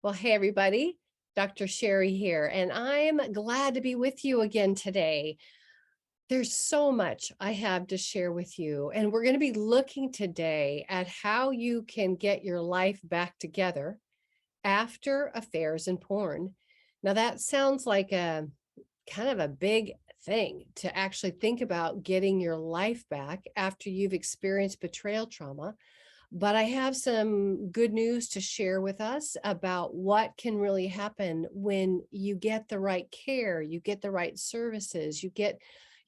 Well, hey, everybody. Dr. Sheri here, and I'm glad to be with you again today. There's so much I have to share with you, and we're going to be looking today at how you can get your life back together after affairs and porn. Now, that sounds like a kind of a big thing to actually think about getting your life back after you've experienced betrayal trauma. But I have some good news to share with us about what can really happen when you get the right care, you get the right services, you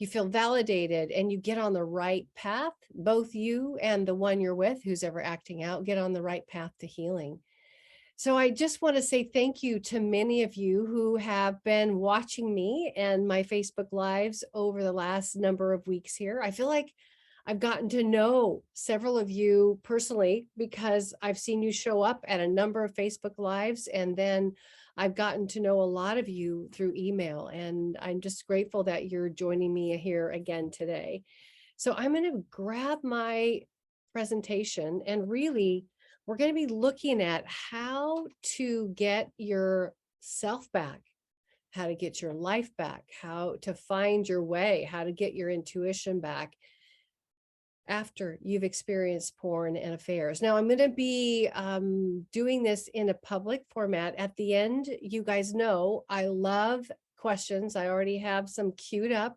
feel validated and you get on the right path. Both you and the one you're with who's ever acting out get on the right path to healing. So I just want to say thank you to many of you who have been watching me and my Facebook Lives over the last number of weeks here. I feel like I've gotten to know several of you personally because I've seen you show up at a number of Facebook Lives, and then I've gotten to know a lot of you through email, and I'm just grateful that you're joining me here again today. So I'm going to grab my presentation, and really we're going to be looking at how to get yourself back, how to get your life back, how to find your way, how to get your intuition back after you've experienced porn and affairs. Now, I'm going to be doing this in a public format. At the end, you guys know I love questions. I already have some queued up.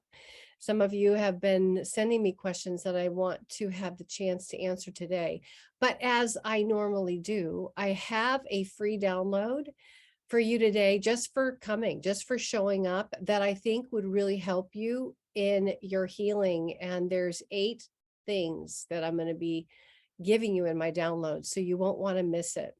Some of you have been sending me questions that I want to have the chance to answer today. But as I normally do, I have a free download for you today just for coming, just for showing up, that I think would really help you in your healing. And there's 8 things that I'm going to be giving you in my download, so you won't want to miss it.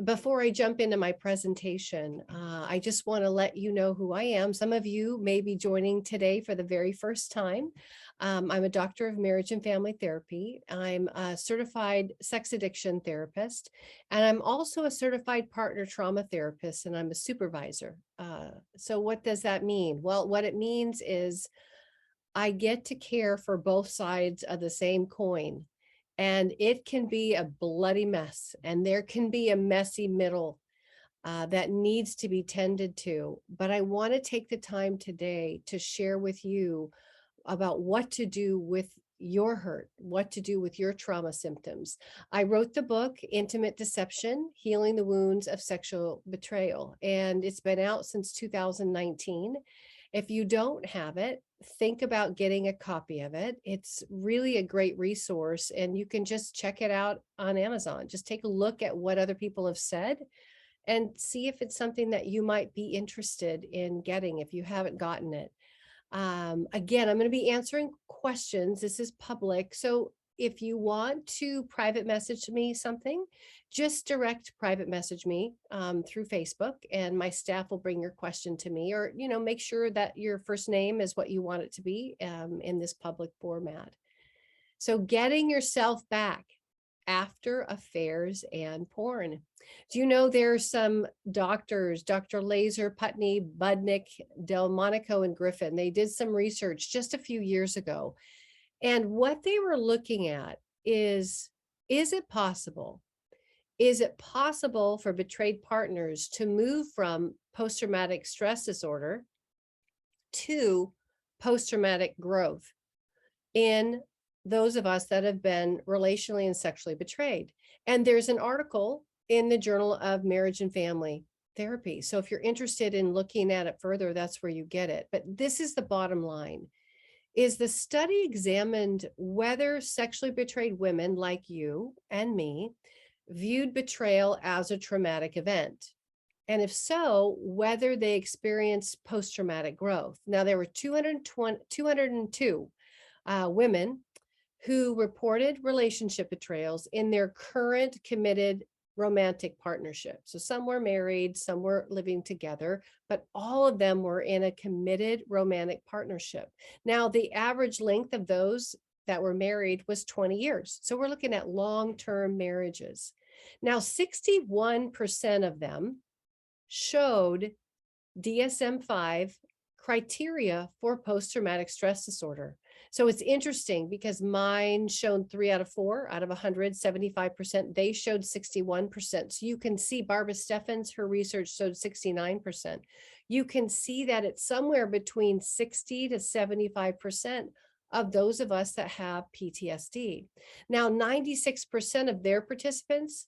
Before I jump into my presentation, I just want to let you know who I am. Some of you may be joining today for the very first time. I'm a doctor of marriage and family therapy. I'm a certified sex addiction therapist, and I'm also a certified partner trauma therapist, and I'm a supervisor. So what does that mean? Well, what it means is I get to care for both sides of the same coin. And it can be a bloody mess, and there can be a messy middle that needs to be tended to. But I want to take the time today to share with you about what to do with your hurt, what to do with your trauma symptoms. I wrote the book, Intimate Deception, Healing the Wounds of Sexual Betrayal, and it's been out since 2019. If you don't have it, think about getting a copy of it. It's really a great resource, and you can just check it out on Amazon. Just take a look at what other people have said and see if it's something that you might be interested in getting if you haven't gotten it. Again, I'm going to be answering questions. This is public. So if you want to private message me something, just direct private message me through Facebook, and my staff will bring your question to me, or, make sure that your first name is what you want it to be in this public format. So getting yourself back after affairs and porn. Do you know there's some doctors, Dr. Laser, Putney, Budnick, Delmonico, and Griffin, they did some research just a few years ago. And what they were looking at is it possible? Is it possible for betrayed partners to move from post-traumatic stress disorder to post-traumatic growth in those of us that have been relationally and sexually betrayed? And there's an article in the Journal of Marriage and Family Therapy. So if you're interested in looking at it further, that's where you get it. But this is the bottom line. Is the study examined whether sexually betrayed women like you and me viewed betrayal as a traumatic event. And if so, whether they experienced post-traumatic growth. Now, there were 202 women who reported relationship betrayals in their current committed romantic partnership. So some were married, some were living together, but all of them were in a committed romantic partnership. Now, the average length of those that were married was 20 years. So we're looking at long-term marriages. Now, 61% of them showed DSM-5 criteria for post-traumatic stress disorder. So it's interesting because mine showed 3 out of 4 out of 100, 75%. They showed 61%. So you can see Barbara Steffens, her research showed 69%. You can see that it's somewhere between 60 to 75% of those of us that have PTSD. Now, 96% of their participants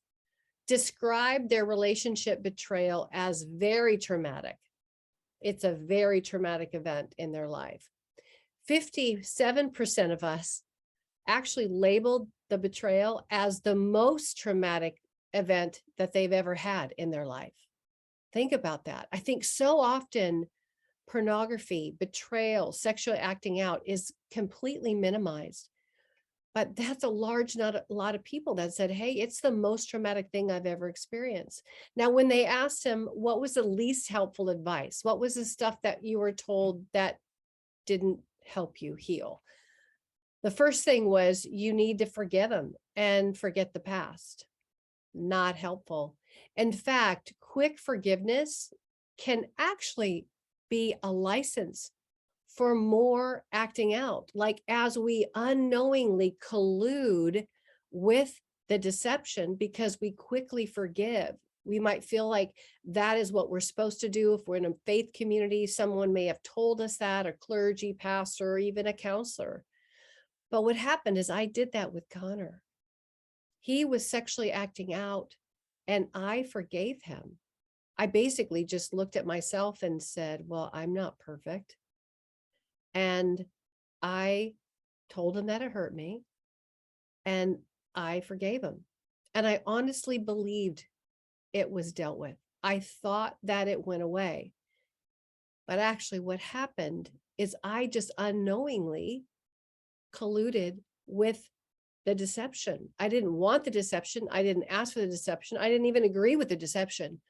described their relationship betrayal as very traumatic. It's a very traumatic event in their life. 57% of us actually labeled the betrayal as the most traumatic event that they've ever had in their life. Think about that. I think so often pornography, betrayal, sexually acting out is completely minimized. But that's not a lot of people that said, hey, it's the most traumatic thing I've ever experienced. Now, when they asked him, what was the least helpful advice? What was the stuff that you were told that didn't help you heal? The first thing was you need to forgive him and forget the past. Not helpful. In fact, quick forgiveness can actually be a license for more acting out. Like as we unknowingly collude with the deception because we quickly forgive. We might feel like that is what we're supposed to do. If we're in a faith community, someone may have told us that, a clergy, pastor, or even a counselor. But what happened is I did that with Connor. He was sexually acting out and I forgave him. I basically just looked at myself and said, well, I'm not perfect. And I told him that it hurt me and I forgave him. And I honestly believed it was dealt with. I thought that it went away. But actually what happened is I just unknowingly colluded with the deception. I didn't want the deception. I didn't ask for the deception. I didn't even agree with the deception.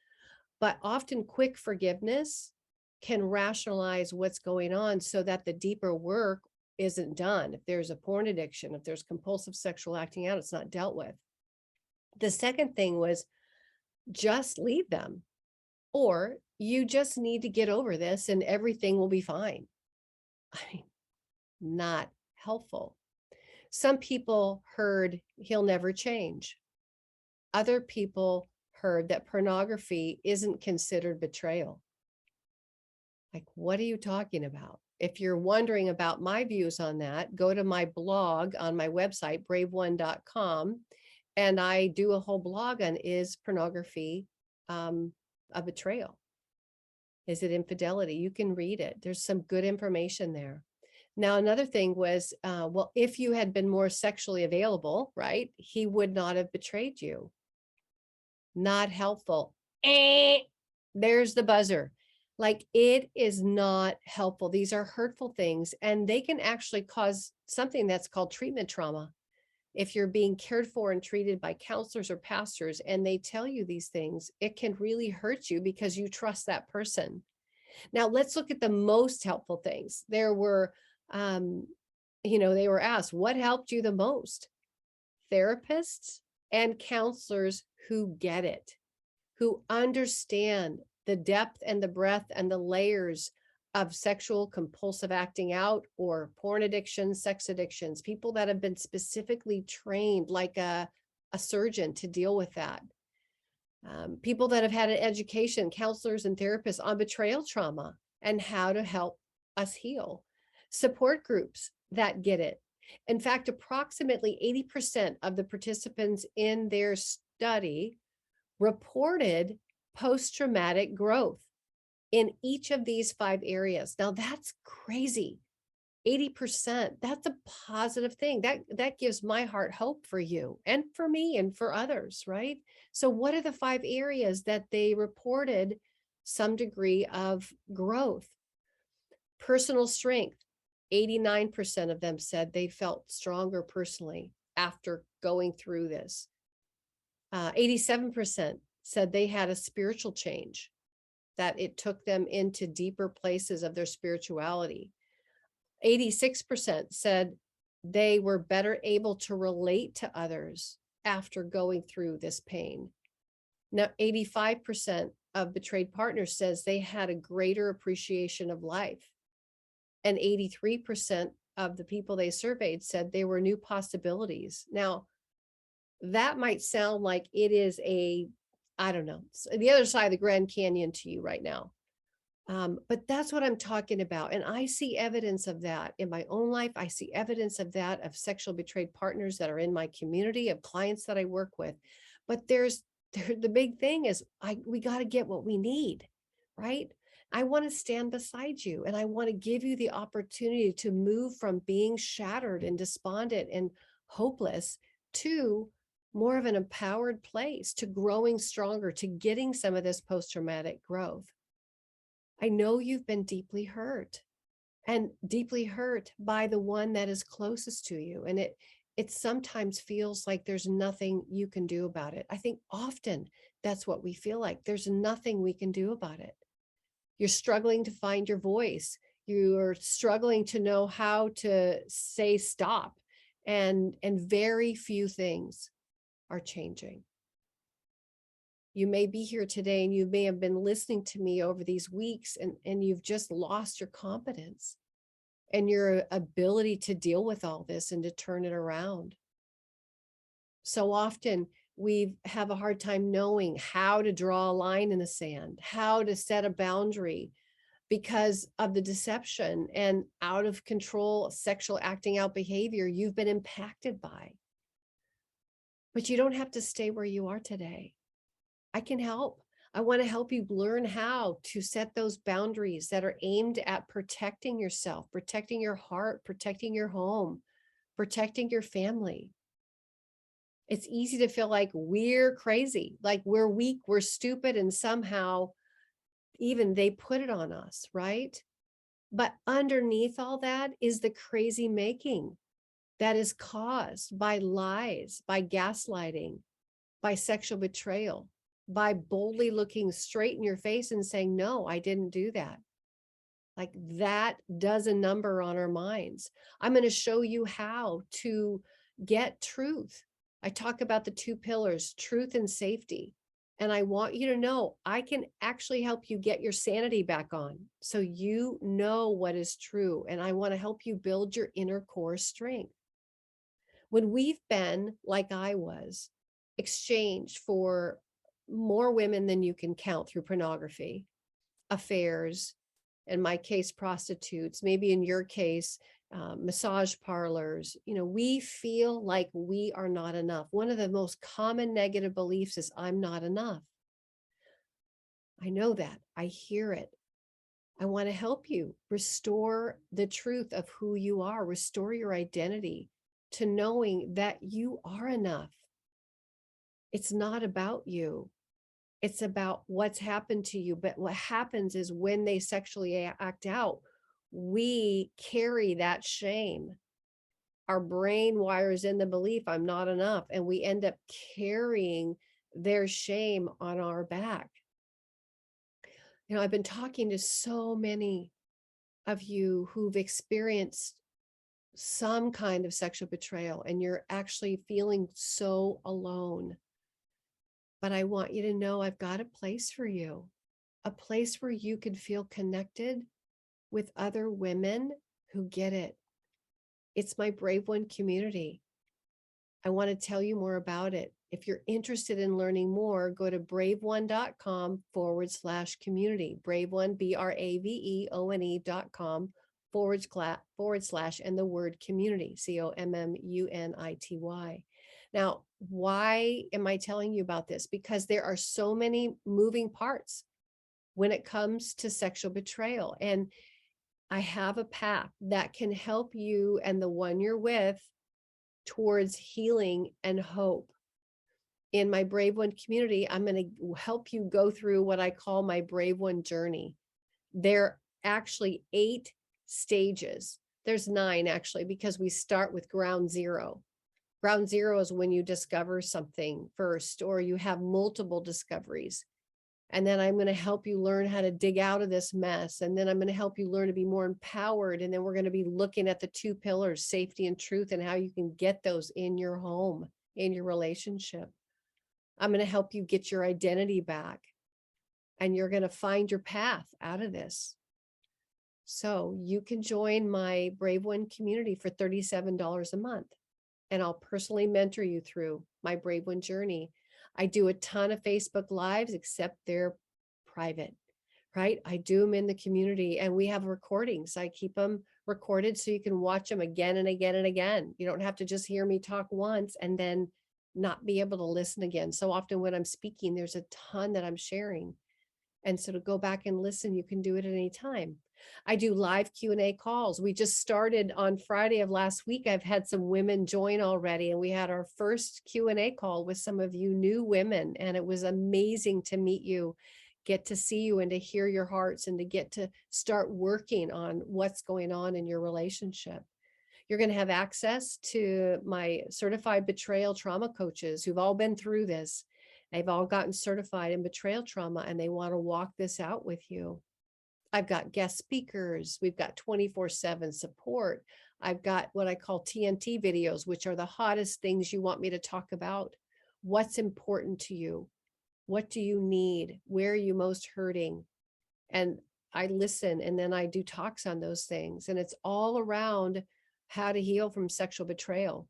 But often quick forgiveness can rationalize what's going on so that the deeper work isn't done. If there's a porn addiction, if there's compulsive sexual acting out, it's not dealt with. The second thing was just leave them, or you just need to get over this and everything will be fine. I mean, not helpful. Some people heard he'll never change. Other people heard that pornography isn't considered betrayal. Like, what are you talking about? If you're wondering about my views on that, go to my blog on my website, braveone.com, and I do a whole blog on, is pornography a betrayal? Is it infidelity? You can read it. There's some good information there. Now, another thing was, well, if you had been more sexually available, right, he would not have betrayed you. Not helpful. There's the buzzer. Like, it is not helpful. These are hurtful things, and they can actually cause something that's called treatment trauma. If you're being cared for and treated by counselors or pastors, and they tell you these things, it can really hurt you because you trust that person. Now, let's look at the most helpful things. There were, they were asked, what helped you the most? Therapists and counselors who get it, who understand the depth and the breadth and the layers of sexual compulsive acting out or porn addictions, sex addictions, people that have been specifically trained like a surgeon to deal with that. People that have had an education, counselors and therapists on betrayal trauma and how to help us heal. Support groups that get it. In fact, approximately 80% of the participants in their study reported post-traumatic growth in each of these 5 areas. Now that's crazy. 80%, that's a positive thing. That gives my heart hope for you and for me and for others, right? So what are the 5 areas that they reported some degree of growth? Personal strength. 89% of them said they felt stronger personally after going through this. 87% said they had a spiritual change, that it took them into deeper places of their spirituality. 86% said they were better able to relate to others after going through this pain. Now, 85% of betrayed partners says they had a greater appreciation of life. And 83% of the people they surveyed said they were new possibilities. Now, that might sound like it is I don't know, the other side of the Grand Canyon to you right now. But that's what I'm talking about. And I see evidence of that in my own life. I see evidence of that of sexual betrayed partners that are in my community, of clients that I work with. But the big thing is we got to get what we need, right? I want to stand beside you and I want to give you the opportunity to move from being shattered and despondent and hopeless to more of an empowered place, to growing stronger, to getting some of this post-traumatic growth. I know you've been deeply hurt and deeply hurt by the one that is closest to you. And it sometimes feels like there's nothing you can do about it. I think often that's what we feel like. There's nothing we can do about it. You're struggling to find your voice. You're struggling to know how to say stop. And very few things are changing. You may be here today and you may have been listening to me over these weeks and you've just lost your confidence and your ability to deal with all this and to turn it around. So often we have a hard time knowing how to draw a line in the sand, how to set a boundary because of the deception and out of control sexual acting out behavior you've been impacted by. But you don't have to stay where you are today. I can help. I want to help you learn how to set those boundaries that are aimed at protecting yourself, protecting your heart, protecting your home, protecting your family. It's easy to feel like we're crazy, like we're weak, we're stupid, and somehow even they put it on us, right? But underneath all that is the crazy making that is caused by lies, by gaslighting, by sexual betrayal, by boldly looking straight in your face and saying, no, I didn't do that. Like that does a number on our minds. I'm going to show you how to get truth. I talk about the two pillars, truth and safety. And I want you to know I can actually help you get your sanity back on so you know what is true. And I want to help you build your inner core strength. When we've been, like I was, exchanged for more women than you can count through pornography, affairs, in my case, prostitutes, maybe in your case, massage parlors, we feel like we are not enough. One of the most common negative beliefs is I'm not enough. I know that. I hear it. I want to help you restore the truth of who you are, restore your identity to knowing that you are enough. It's not about you. It's about what's happened to you. But what happens is when they sexually act out, we carry that shame. Our brain wires in the belief I'm not enough, and we end up carrying their shame on our back. I've been talking to so many of you who've experienced some kind of sexual betrayal, and you're actually feeling so alone. But I want you to know I've got a place for you, a place where you can feel connected with other women who get it. It's my Brave One community. I want to tell you more about it. If you're interested in learning more, go to braveone.com/community. Braveone, BRAVEONE.com // and the word community, COMMUNITY. Now, why am I telling you about this? Because there are so many moving parts when it comes to sexual betrayal. And I have a path that can help you and the one you're with towards healing and hope. In my Brave One community, I'm going to help you go through what I call my Brave One journey. There are actually 8 stages. There's 9 actually, because we start with ground zero. Ground zero is when you discover something first, or you have multiple discoveries. And then I'm going to help you learn how to dig out of this mess. And then I'm going to help you learn to be more empowered. And then we're going to be looking at the 2 pillars, safety and truth, and how you can get those in your home, in your relationship. I'm going to help you get your identity back. And you're going to find your path out of this. So you can join my Brave One community for $37 a month, and I'll personally mentor you through my Brave One journey. I do a ton of Facebook Lives, except they're private, right? I do them in the community, and we have recordings. I keep them recorded so you can watch them again and again and again. You don't have to just hear me talk once and then not be able to listen again. So often when I'm speaking, there's a ton that I'm sharing. And so to go back and listen, you can do it at any time. I do live Q&A calls. We just started on Friday of last week. I've had some women join already, and we had our first Q&A call with some of you new women, and it was amazing to meet you, get to see you, and to hear your hearts, and to get to start working on what's going on in your relationship. You're going to have access to my certified betrayal trauma coaches who've all been through this. They've all gotten certified in betrayal trauma, and they want to walk this out with you. I've got guest speakers. We've got 24/7 support. I've got what I call TNT videos, which are the hottest things you want me to talk about. What's important to you? What do you need? Where are you most hurting? And I listen, and then I do talks on those things. And it's all around how to heal from sexual betrayal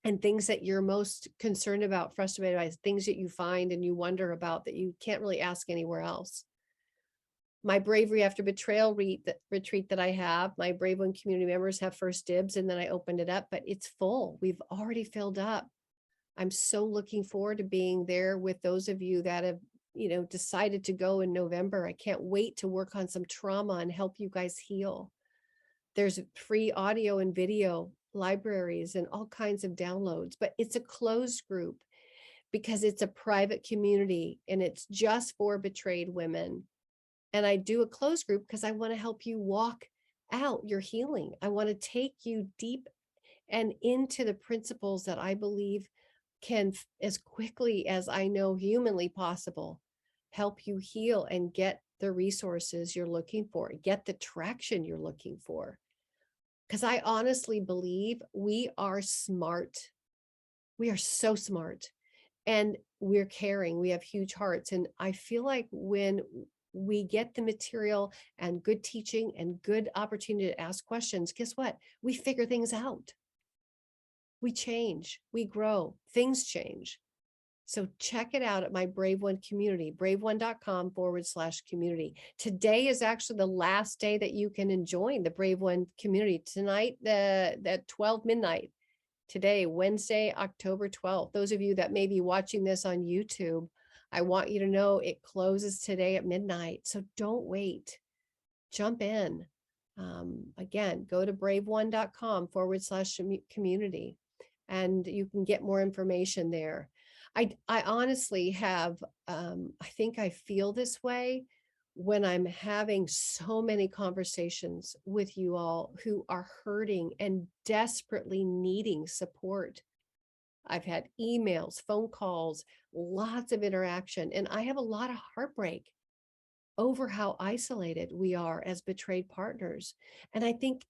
and things that you're most concerned about, frustrated by, things that you find and you wonder about that you can't really ask anywhere else. My Bravery After Betrayal retreat that I have, my Brave One community members have first dibs, and then I opened it up, but it's full. We've already filled up. I'm so looking forward to being there with those of you that have, decided to go in November. I can't wait to work on some trauma and help you guys heal. There's free audio and video libraries and all kinds of downloads, but it's a closed group because it's a private community and it's just for betrayed women. And I do a closed group because I want to help you walk out your healing. I want to take you deep and into the principles that I believe can, as quickly as I know humanly possible, help you heal and get the resources you're looking for, get the traction you're looking for. Because I honestly believe we are smart. We are so smart, and we're caring. We have huge hearts. And I feel like when we get the material and good teaching and good opportunity to ask questions, guess what? We figure things out. We change, we grow, things change. So check it out at my Brave One community, braveone.com/community. Today is actually the last day that you can join the Brave One community. Tonight, at 12 midnight. Today, Wednesday, October 12th. Those of you that may be watching this on YouTube, I want you to know it closes today at midnight. So don't wait. Jump in. Again, go to braveone.com/community, and you can get more information there. I honestly have, I think I feel this way when I'm having so many conversations with you all who are hurting and desperately needing support. I've had emails, phone calls, lots of interaction, and I have a lot of heartbreak over how isolated we are as betrayed partners. And I think,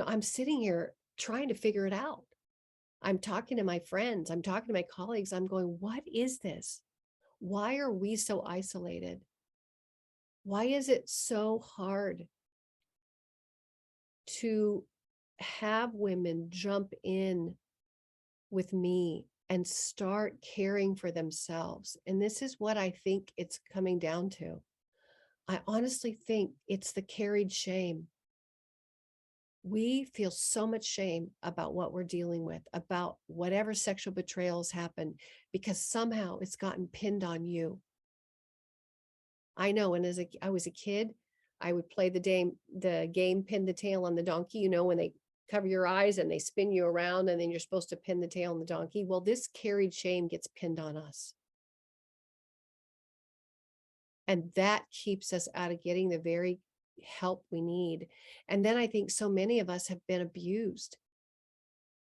I'm sitting here trying to figure it out. I'm talking to my friends, I'm talking to my colleagues, I'm going, what is this? Why are we so isolated? Why is it so hard to have women jump in with me and start caring for themselves? And this is what I think it's coming down to. I honestly think it's the carried shame. We feel so much shame about what we're dealing with, about whatever sexual betrayal has happened, because somehow it's gotten pinned on you. I know, and I was a kid, I would play the game Pin the Tail on the Donkey, when they cover your eyes and they spin you around and then you're supposed to pin the tail on the donkey. Well, this carried shame gets pinned on us. And that keeps us out of getting the very help we need. And then I think so many of us have been abused.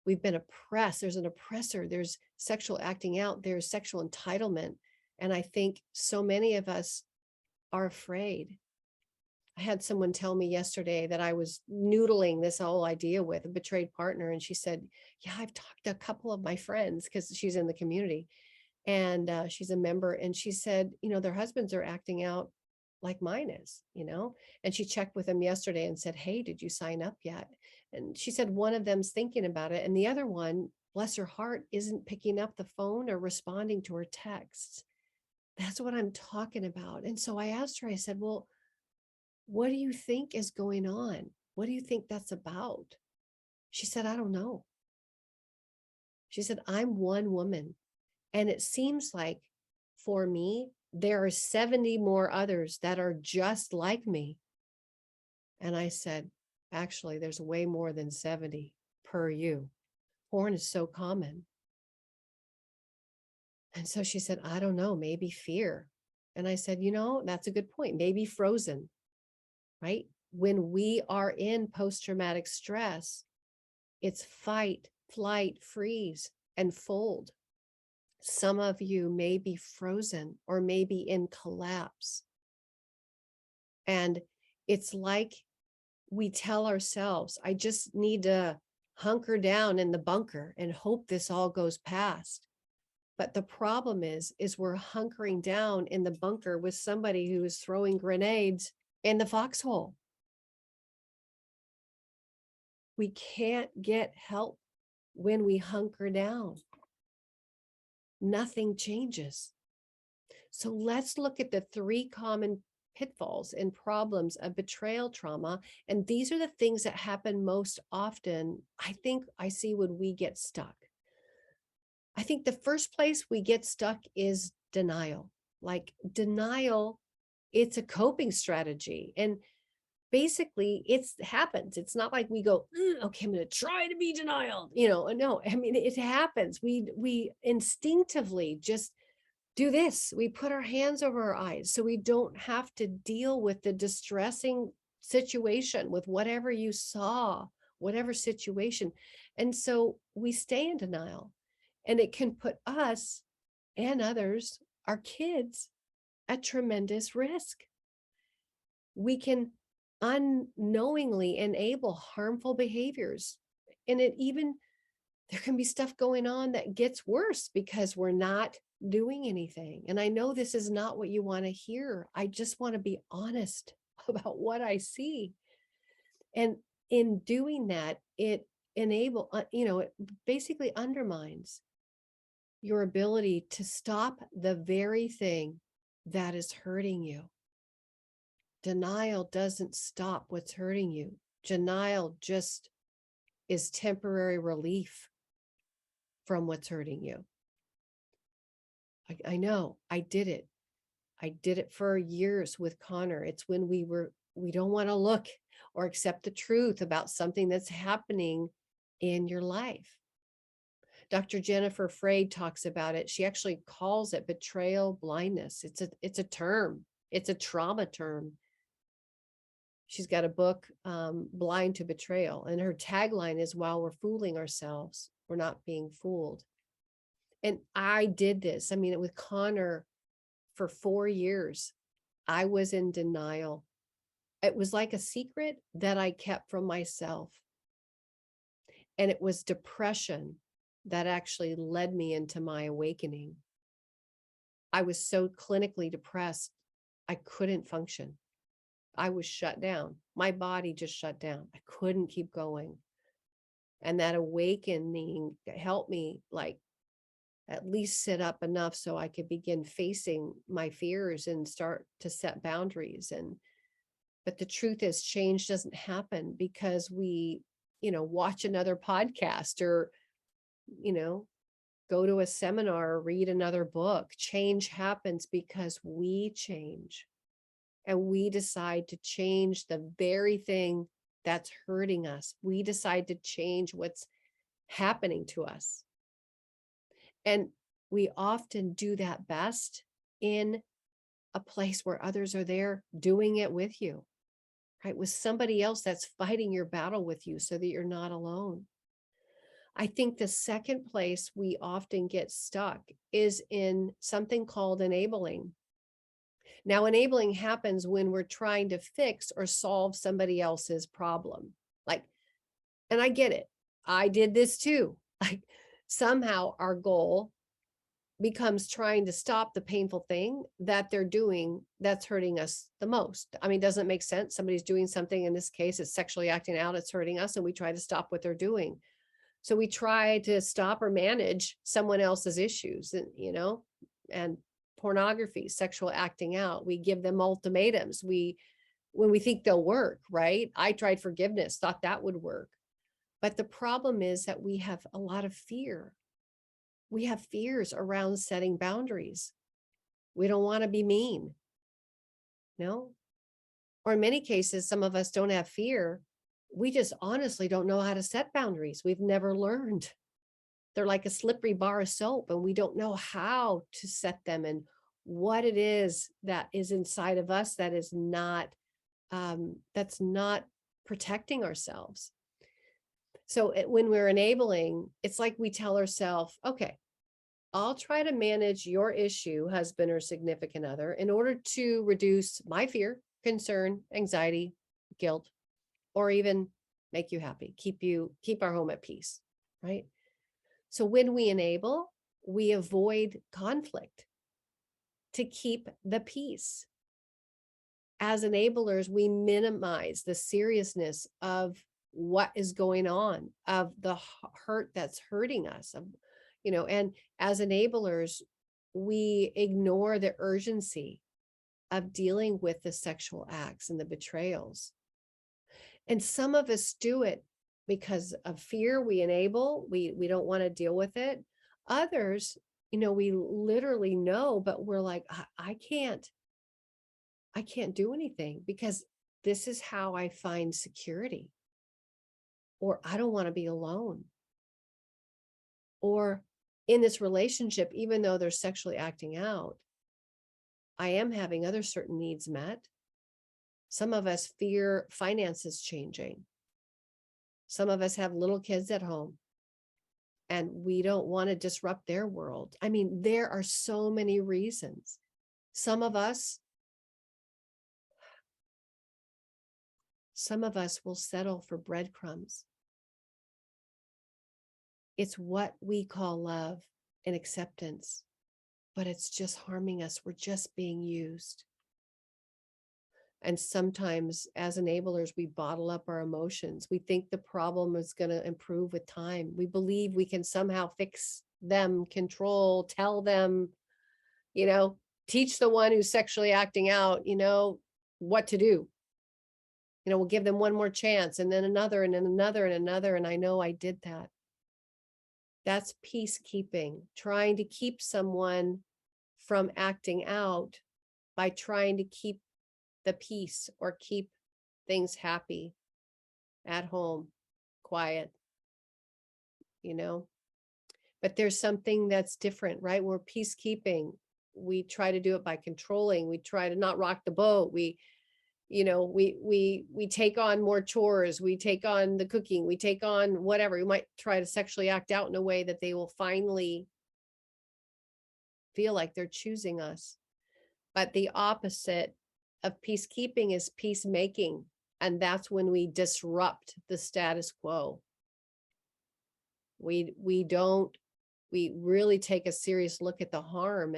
We've been oppressed. There's an oppressor, there's sexual acting out, there's sexual entitlement. And I think so many of us are afraid. I had someone tell me yesterday that I was noodling this whole idea with a betrayed partner. And she said, yeah, I've talked to a couple of my friends, because she's in the community and she's a member. And she said, their husbands are acting out like mine is, and she checked with them yesterday and said, hey, did you sign up yet? And she said one of them's thinking about it, and the other one, bless her heart, isn't picking up the phone or responding to her texts. That's what I'm talking about. And so I asked her, I said, well, what do you think is going on? What do you think that's about? She said, I don't know. She said, I'm one woman. And it seems like for me, there are 70 more others that are just like me. And I said, actually, there's way more than 70 per you. Porn is so common. And so she said, I don't know, maybe fear. And I said, that's a good point. Maybe frozen, right? When we are in post-traumatic stress, it's fight, flight, freeze, and fold. Some of you may be frozen or maybe in collapse. And it's like we tell ourselves, I just need to hunker down in the bunker and hope this all goes past. But the problem is we're hunkering down in the bunker with somebody who is throwing grenades in the foxhole. We can't get help when we hunker down. Nothing changes. So let's look at the 3 common pitfalls and problems of betrayal trauma. And these are the things that happen most often, I think I see when we get stuck. I think the first place we get stuck is denial. Like denial, it's a coping strategy. And basically it happens. It's not like we go, okay, I'm going to try to be denial. No, I mean, it happens. We instinctively just do this. We put our hands over our eyes so we don't have to deal with the distressing situation, with whatever you saw, whatever situation. And so we stay in denial, and it can put us and others, our kids, at tremendous risk. We can unknowingly enable harmful behaviors. And there can be stuff going on that gets worse because we're not doing anything. And I know this is not what you want to hear. I just want to be honest about what I see. And in doing that, it it basically undermines your ability to stop the very thing that is hurting you. Denial doesn't stop what's hurting you. Denial just is temporary relief from what's hurting you. I know, I did it. I did it for years with Connor. It's when we don't want to look or accept the truth about something that's happening in your life. Dr. Jennifer Freyd talks about it. She actually calls it betrayal blindness. It's a term. It's a trauma term. She's got a book, Blind to Betrayal, and her tagline is, while we're fooling ourselves, we're not being fooled. And I did this. I mean, with Connor for 4 years, I was in denial. It was like a secret that I kept from myself. And it was depression that actually led me into my awakening. I was so clinically depressed, I couldn't function. I was shut down. My body just shut down. I couldn't keep going. And that awakening helped me, like, at least sit up enough so I could begin facing my fears and start to set boundaries. But the truth is, change doesn't happen because we, watch another podcast or, go to a seminar or read another book. Change happens because we change, and we decide to change the very thing that's hurting us. We decide to change what's happening to us. And we often do that best in a place where others are there doing it with you, right? With somebody else that's fighting your battle with you so that you're not alone. I think the second place we often get stuck is in something called enabling. Now, enabling happens when we're trying to fix or solve somebody else's problem. And I get it. I did this too. Somehow our goal becomes trying to stop the painful thing that they're doing that's hurting us the most. I mean, doesn't it make sense? Somebody's doing something, in this case, it's sexually acting out, it's hurting us, and we try to stop what they're doing. So we try to stop or manage someone else's issues, and and pornography, sexual acting out. We give them ultimatums. When we think they'll work, right? I tried forgiveness, thought that would work. But the problem is that we have a lot of fear. We have fears around setting boundaries. We don't want to be mean, no? Or in many cases, some of us don't have fear. We just honestly don't know how to set boundaries. We've never learned. They're like a slippery bar of soap, and we don't know how to set them and what it is that is inside of us that is not that's not protecting ourselves. So when we're enabling, it's like we tell ourselves, okay, I'll try to manage your issue, husband or significant other, in order to reduce my fear, concern, anxiety, guilt, or even make you happy, keep our home at peace, right? So when we enable, we avoid conflict to keep the peace. As enablers, we minimize the seriousness of what is going on, of the hurt that's hurting us, and as enablers, we ignore the urgency of dealing with the sexual acts and the betrayals. And some of us do it because of fear. We enable, we don't want to deal with it. Others, we literally know, but we're like, I can't do anything because this is how I find security. Or I don't want to be alone. Or in this relationship, even though they're sexually acting out, I am having other certain needs met. Some of us fear finances changing. Some of us have little kids at home, and we don't want to disrupt their world. I mean, there are so many reasons. Some of us will settle for breadcrumbs. It's what we call love and acceptance, but it's just harming us. We're just being used. And sometimes as enablers, we bottle up our emotions. We think the problem is going to improve with time. We believe we can somehow fix them, control, tell them, teach the one who's sexually acting out, what to do. We'll give them one more chance, and then another, and then another, and another. And I know I did that. That's peacekeeping, trying to keep someone from acting out by trying to keep the peace or keep things happy at home, quiet, But there's something that's different, right? We're peacekeeping. We try to do it by controlling. We try to not rock the boat. We take on more chores. We take on the cooking. We take on whatever. We might try to sexually act out in a way that they will finally feel like they're choosing us. But the opposite of peacekeeping is peacemaking. And that's when we disrupt the status quo. We really take a serious look at the harm,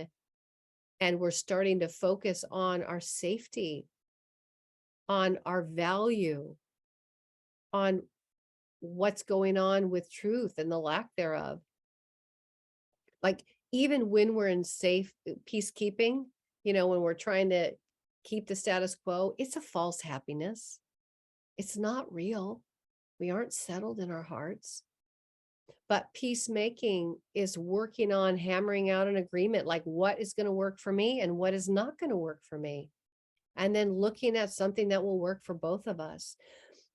and we're starting to focus on our safety, on our value, on what's going on with truth and the lack thereof. Like, even when we're in safe peacekeeping, when we're trying to keep the status quo, it's a false happiness. It's not real. We aren't settled in our hearts. But peacemaking is working on hammering out an agreement, like what is going to work for me and what is not going to work for me. And then looking at something that will work for both of us.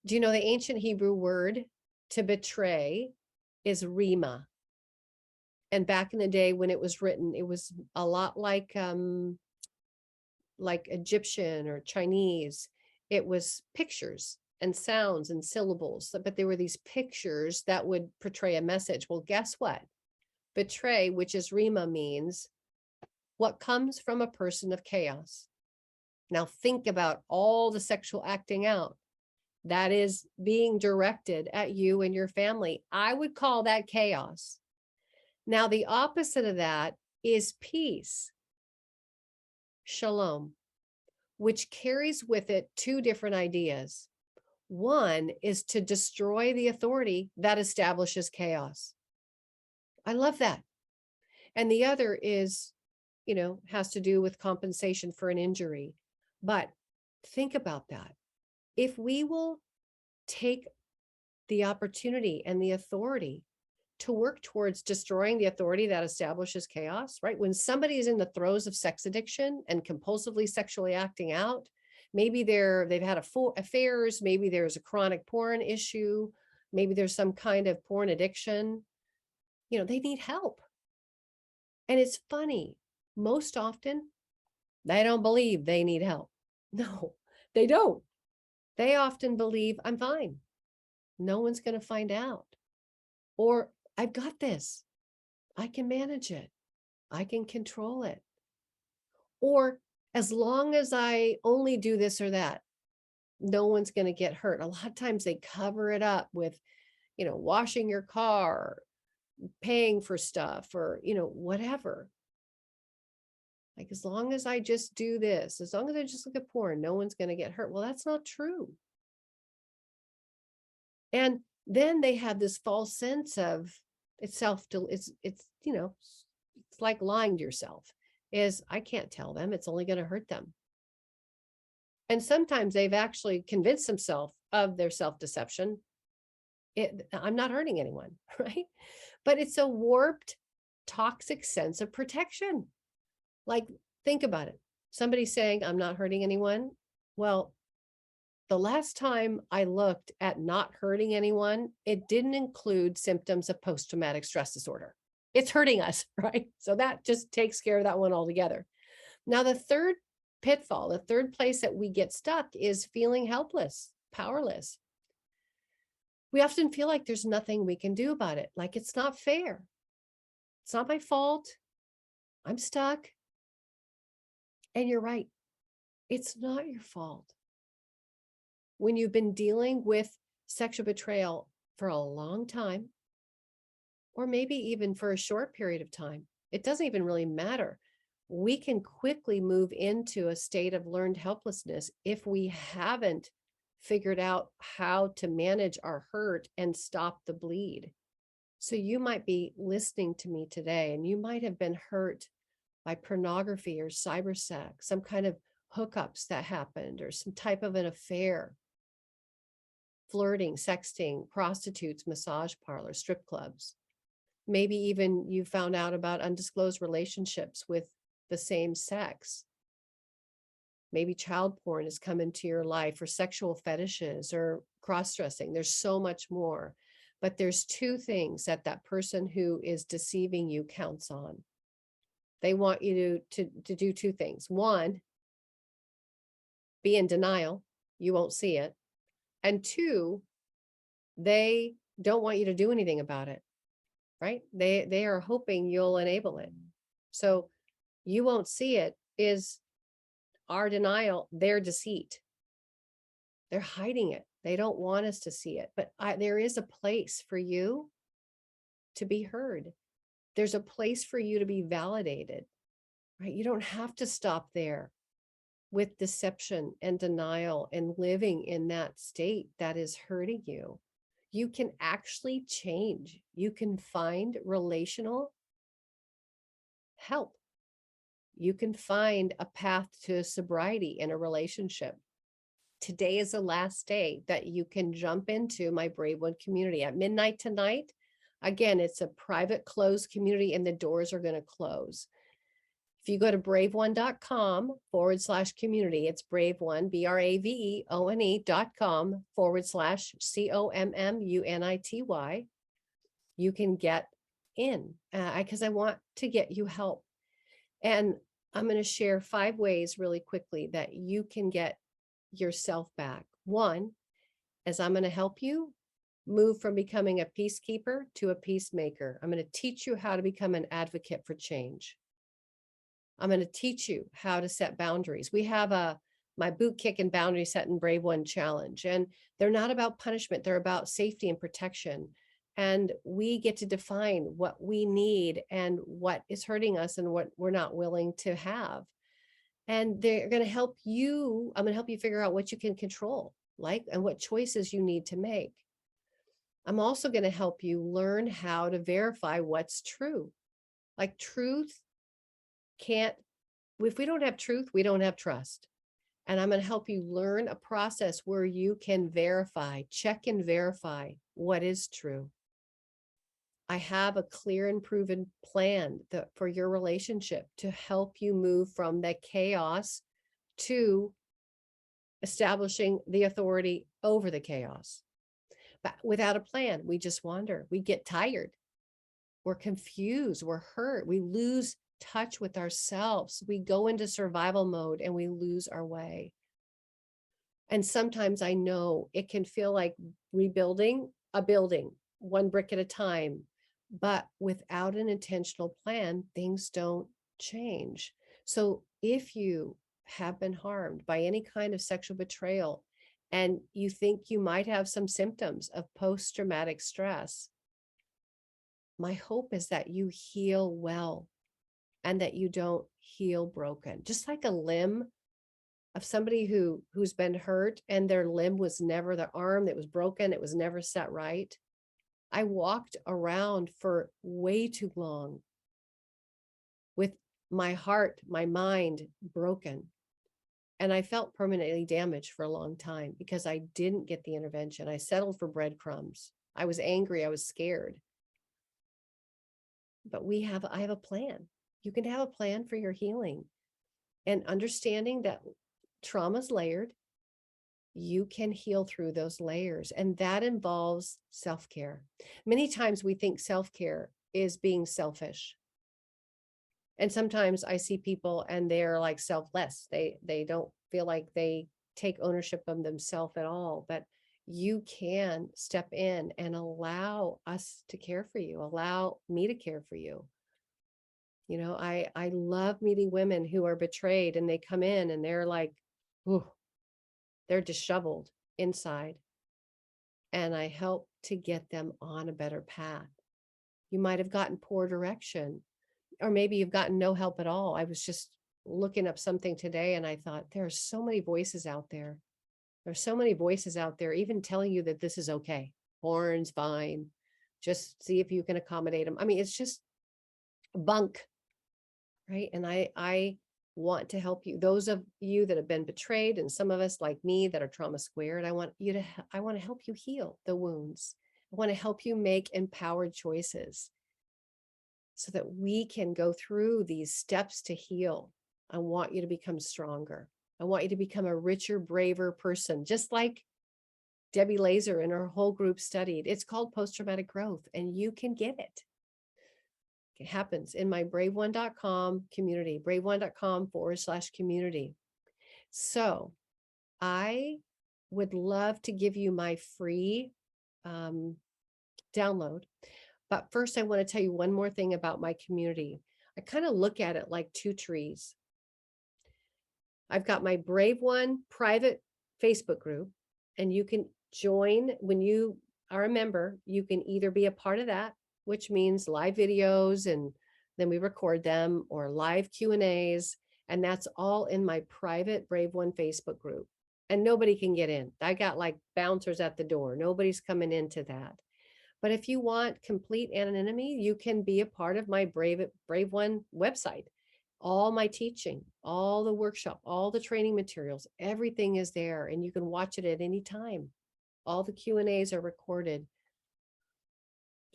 Do you know the ancient Hebrew word to betray is rima? And back in the day when it was written, it was a lot like Egyptian or Chinese. It was pictures and sounds and syllables, but there were these pictures that would portray a message. Well, guess what? Betray, which is rima, means what comes from a person of chaos. Now think about all the sexual acting out that is being directed at you and your family. I would call that chaos. Now, the opposite of that is peace, shalom, which carries with it two different ideas. One is to destroy the authority that establishes chaos. I love that. And the other is, has to do with compensation for an injury. But think about that. If we will take the opportunity and the authority to work towards destroying the authority that establishes chaos, right? When somebody is in the throes of sex addiction and compulsively sexually acting out, maybe they've had affairs, maybe there's a chronic porn issue, maybe there's some kind of porn addiction, they need help. And it's funny, most often they don't believe they need help. No, they don't. They often believe I'm fine. No one's going to find out. Or I've got this. I can manage it. I can control it. Or as long as I only do this or that, no one's going to get hurt. A lot of times they cover it up with, washing your car, paying for stuff, or, whatever. Like, as long as I just do this, as long as I just look at porn, no one's going to get hurt. Well, that's not true. And then they have this false sense of it's like lying to yourself is I can't tell them, it's only going to hurt them. And sometimes they've actually convinced themselves of their self-deception. I'm not hurting anyone, right? But it's a warped, toxic sense of protection. Like, think about it. Somebody saying, I'm not hurting anyone. Well, the last time I looked at not hurting anyone, it didn't include symptoms of post-traumatic stress disorder. It's hurting us, right? So that just takes care of that one altogether. Now, the third pitfall, the third place that we get stuck is feeling helpless, powerless. We often feel like there's nothing we can do about it. Like, it's not fair. It's not my fault. I'm stuck. And you're right. It's not your fault. When you've been dealing with sexual betrayal for a long time, or maybe even for a short period of time, it doesn't even really matter. We can quickly move into a state of learned helplessness if we haven't figured out how to manage our hurt and stop the bleed. So you might be listening to me today, and you might have been hurt by pornography or cyber sex, some kind of hookups that happened, or some type of an affair, flirting, sexting, prostitutes, massage parlors, strip clubs. Maybe even you found out about undisclosed relationships with the same sex. Maybe child porn has come into your life, or sexual fetishes, or cross-dressing. There's so much more. But there's two things that person who is deceiving you counts on. They want you to do two things. One, be in denial. You won't see it. And two, they don't want you to do anything about it, right? They are hoping you'll enable it. So you won't see it is our denial, their deceit. They're hiding it. They don't want us to see it. But there is a place for you to be heard. There's a place for you to be validated, right? You don't have to stop there with deception and denial and living in that state that is hurting you. You can actually change. You can find relational help. You can find a path to sobriety in a relationship. Today is the last day that you can jump into my Brave One community at midnight tonight. Again, it's a private closed community, and the doors are going to close. If you go to braveone.com/community, it's BraveOne, BraveOne.com/COMMUNITY. You can get in because I want to get you help. And I'm going to share 5 ways really quickly that you can get yourself back. One, as I'm going to help you move from becoming a peacekeeper to a peacemaker. I'm going to teach you how to become an advocate for change. I'm going to teach you how to set boundaries. We have my boot kick and boundary set and Brave One challenge, and they're not about punishment. They're about safety and protection. And we get to define what we need and what is hurting us and what we're not willing to have. And they're going to help you. I'm going to help you figure out what you can control, like, and what choices you need to make. I'm also going to help you learn how to verify what's true. Like, truth can't, if we don't have truth, we don't have trust. And I'm going to help you learn a process where you can verify, check and verify what is true. I have a clear and proven plan for your relationship to help you move from the chaos to establishing the authority over the chaos. But without a plan, we just wander. We get tired. We're confused. We're hurt. We lose touch with ourselves. We go into survival mode and we lose our way. And sometimes I know it can feel like rebuilding a building, one brick at a time. But without an intentional plan, things don't change. So if you have been harmed by any kind of sexual betrayal, and you think you might have some symptoms of post-traumatic stress, my hope is that you heal well and that you don't heal broken. Just like a limb of somebody who's been hurt and their limb was never, the arm that was broken, it was never set right. I walked around for way too long with my heart, my mind broken. And I felt permanently damaged for a long time because I didn't get the intervention. I settled for breadcrumbs. I was angry. I was scared. But I have a plan. You can have a plan for your healing, and understanding that trauma's layered. You can heal through those layers, and that involves self-care. Many times we think self-care is being selfish. And sometimes I see people and they're like selfless. They don't feel like they take ownership of themselves at all. But you can step in and allow us to care for you, allow me to care for you. You know, I love meeting women who are betrayed and they come in and they're like, ooh, they're disheveled inside. And I help to get them on a better path. You might have gotten poor direction, or maybe you've gotten no help at all. I was just looking up something today and I thought, there are so many voices out there. There's so many voices out there, even telling you that this is okay. Porn's fine. Just see if you can accommodate them. I mean, it's just bunk, right? And I want to help you. Those of you that have been betrayed, and some of us like me that are trauma squared, I want to help you heal the wounds. I want to help you make empowered choices so that we can go through these steps to heal. I want you to become stronger. I want you to become a richer, braver person, just like Debbie Laser and her whole group studied. It's called post-traumatic growth, and you can get it. It happens in my braveone.com community, braveone.com/community. So I would love to give you my free download. But first, I want to tell you one more thing about my community. I kind of look at it like two trees. I've got my Brave One private Facebook group, and you can join when you are a member. You can either be a part of that, which means live videos and then we record them, or live Q&As. And that's all in my private Brave One Facebook group. And nobody can get in. I got like bouncers at the door. Nobody's coming into that. But if you want complete anonymity, you can be a part of my Brave One website. All my teaching, all the workshop, all the training materials, everything is there, and you can watch it at any time. All the Q&As are recorded.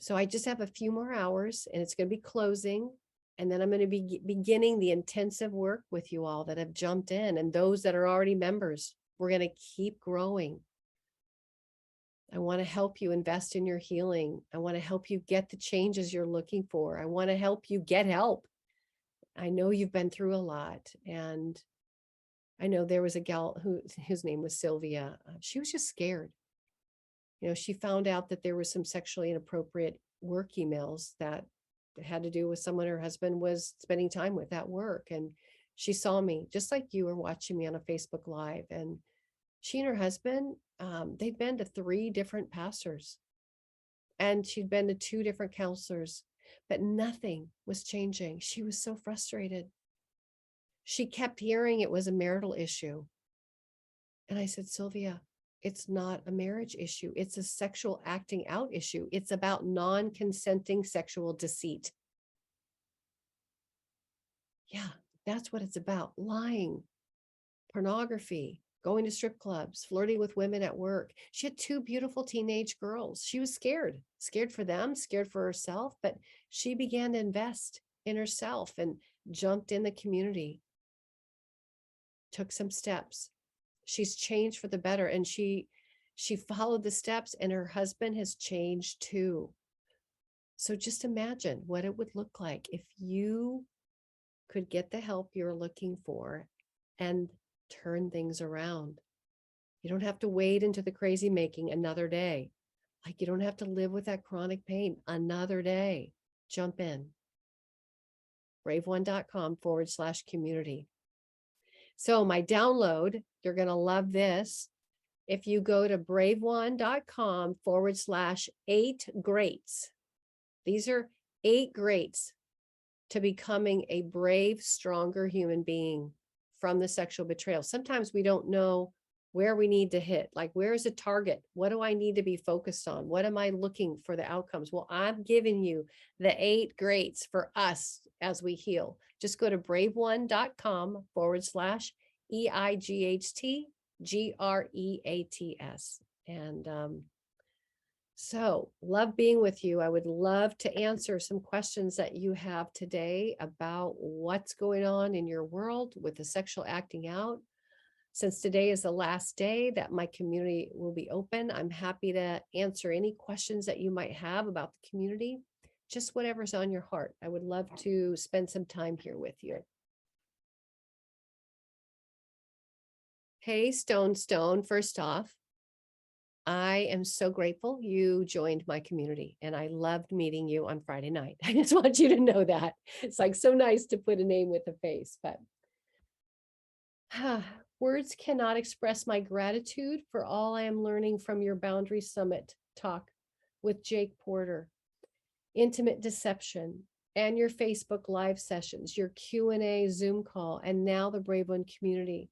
So I just have a few more hours and it's going to be closing. And then I'm going to be beginning the intensive work with you all that have jumped in, and those that are already members. We're going to keep growing. I want to help you invest in your healing. I want to help you get the changes you're looking for. I want to help you get help. I know you've been through a lot, and I know there was a gal whose name was Sylvia. She was just scared. You know, she found out that there was some sexually inappropriate work emails that had to do with someone her husband was spending time with at work. And she saw me just like you were watching me on a Facebook Live. And she and her husband, they'd been to 3 different pastors. And she'd been to 2 different counselors, but nothing was changing. She was so frustrated. She kept hearing it was a marital issue. And I said, Sylvia, it's not a marriage issue. It's a sexual acting out issue. It's about non-consenting sexual deceit. Yeah, that's what it's about. Lying, pornography, going to strip clubs, flirting with women at work. She had 2 beautiful teenage girls. She was scared for them, scared for herself, but she began to invest in herself and jumped in the community, took some steps. She's changed for the better, and she followed the steps, and her husband has changed too. So just imagine what it would look like if you could get the help you're looking for and turn things around. You don't have to wade into the crazy making another day. Like, you don't have to live with that chronic pain another day. Jump in. braveone.com/community. So my download, you're going to love this. If you go to braveone.com/8 greats, these are 8 greats to becoming a brave, stronger human being from the sexual betrayal. Sometimes we don't know where we need to hit. Like, where is a target? What do I need to be focused on? What am I looking for the outcomes? Well, I'm giving you the 8 greats for us as we heal. Just go to braveone.com/EIGHTGREATS. And so love being with you. I would love to answer some questions that you have today about what's going on in your world with the sexual acting out. Since today is the last day that my community will be open, I'm happy to answer any questions that you might have about the community, just whatever's on your heart. I would love to spend some time here with you. Hey, Stone, first off, I am so grateful you joined my community, and I loved meeting you on Friday night. I just want you to know that. It's like so nice to put a name with a face, but words cannot express my gratitude for all I am learning from your Boundary Summit talk with Jake Porter, intimate deception, and your Facebook live sessions, your Q&A Zoom call, and now the Brave One community.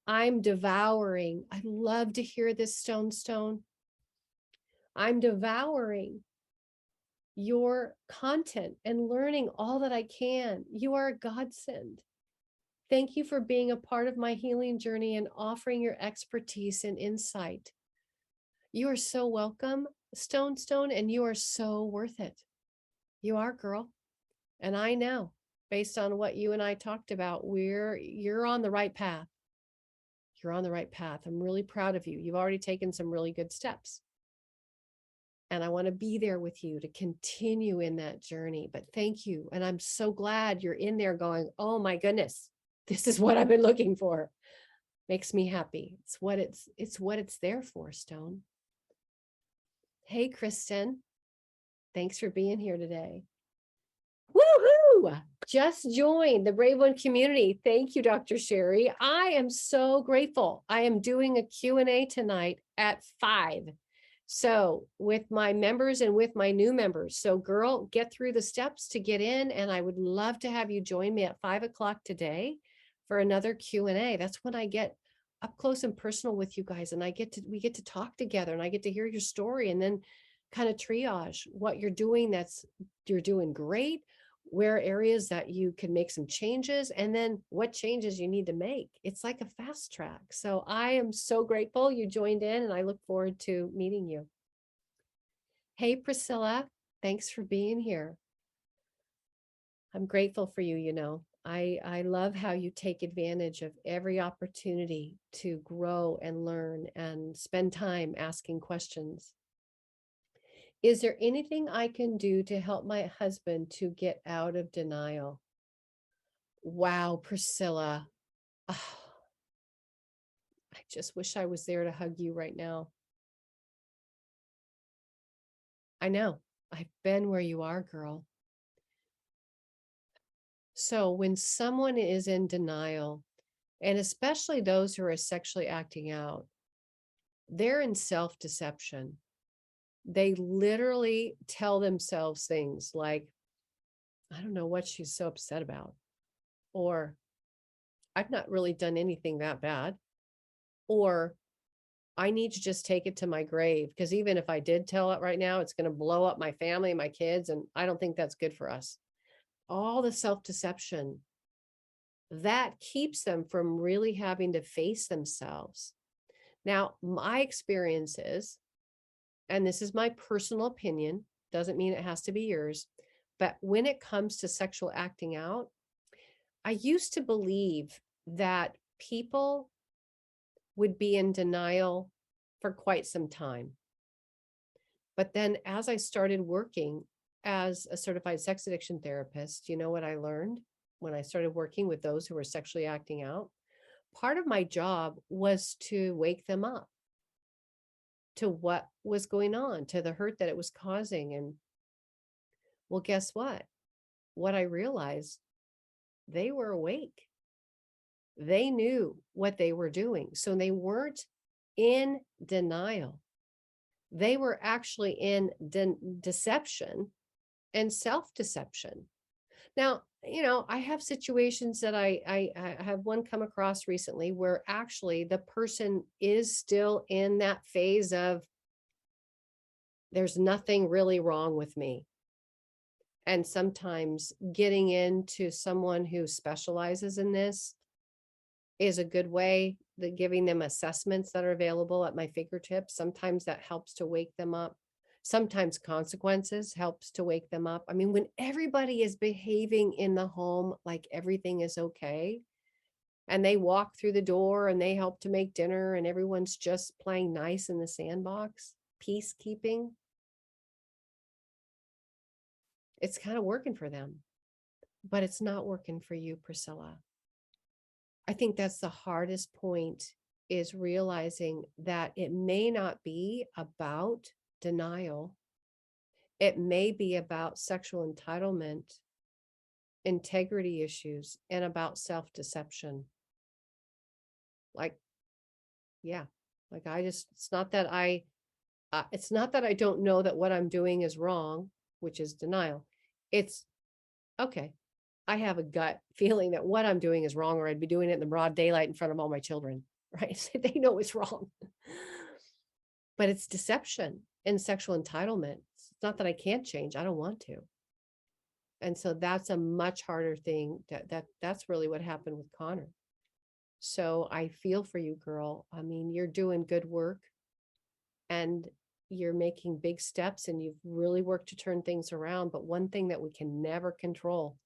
I'm devouring. I love to hear this, Stone. I'm devouring your content and learning all that I can. You are a godsend. Thank you for being a part of my healing journey and offering your expertise and insight. You are so welcome, Stone, and you are so worth it. You are, girl. And I know, based on what you and I talked about, you're on the right path. You're on the right path. I'm really proud of you. You've already taken some really good steps. And I want to be there with you to continue in that journey. But thank you. And I'm so glad you're in there going, oh my goodness, this is what I've been looking for. Makes me happy. It's what it's there for, Stone. Hey, Kristen. Thanks for being here today. Woohoo! Just joined the Brave One community. Thank you, Dr. Sheri. I am so grateful. I am doing a Q&A tonight at 5. So with my members and with my new members. So girl, get through the steps to get in. And I would love to have you join me at 5 o'clock today for another Q&A. That's when I get up close and personal with you guys. And we get to talk together, and I get to hear your story, and then kind of triage what you're doing you're doing great, where areas that you can make some changes, and then what changes you need to make. It's like a fast track. So I am so grateful you joined in, and I look forward to meeting you. Hey, Priscilla, thanks for being here. I'm grateful for you. I love how you take advantage of every opportunity to grow and learn and spend time asking questions. Is there anything I can do to help my husband to get out of denial? Wow, Priscilla. Oh, I just wish I was there to hug you right now. I know. I've been where you are, girl. So when someone is in denial, and especially those who are sexually acting out, they're in self-deception. they literally tell themselves things like, I don't know what she's so upset about, or I've not really done anything that bad, or I need to just take it to my grave because even if I did tell it right now, it's going to blow up my family and my kids. And I don't think that's good for us. All the self-deception that keeps them from really having to face themselves. Now, my experience is, and this is my personal opinion, doesn't mean it has to be yours, but when it comes to sexual acting out, I used to believe that people would be in denial for quite some time. But then as I started working as a certified sex addiction therapist, you know what I learned when I started working with those who were sexually acting out? Part of my job was to wake them up to what was going on, to the hurt that it was causing. And well, guess what? What I realized, they were awake. They knew what they were doing. So they weren't in denial. They were actually in deception and self-deception. Now, I have situations that I have one come across recently where actually the person is still in that phase of there's nothing really wrong with me. And sometimes getting into someone who specializes in this is a good way, that giving them assessments that are available at my fingertips. Sometimes that helps to wake them up. Sometimes consequences helps to wake them up. I mean, when everybody is behaving in the home like everything is okay, and they walk through the door and they help to make dinner and everyone's just playing nice in the sandbox, peacekeeping, it's kind of working for them, but it's not working for you, Priscilla. I think that's the hardest point, is realizing that it may not be about denial. It may be about sexual entitlement, integrity issues, and about self-deception. Like, yeah, like it's not that I don't know that what I'm doing is wrong, which is denial. It's okay. I have a gut feeling that what I'm doing is wrong, or I'd be doing it in the broad daylight in front of all my children, right? They know it's wrong. But it's deception and sexual entitlement. It's not that I can't change. I don't want to. And so that's a much harder thing. That's really what happened with Connor. So I feel for you, girl. I mean, you're doing good work and you're making big steps and you've really worked to turn things around. But one thing that we can never control,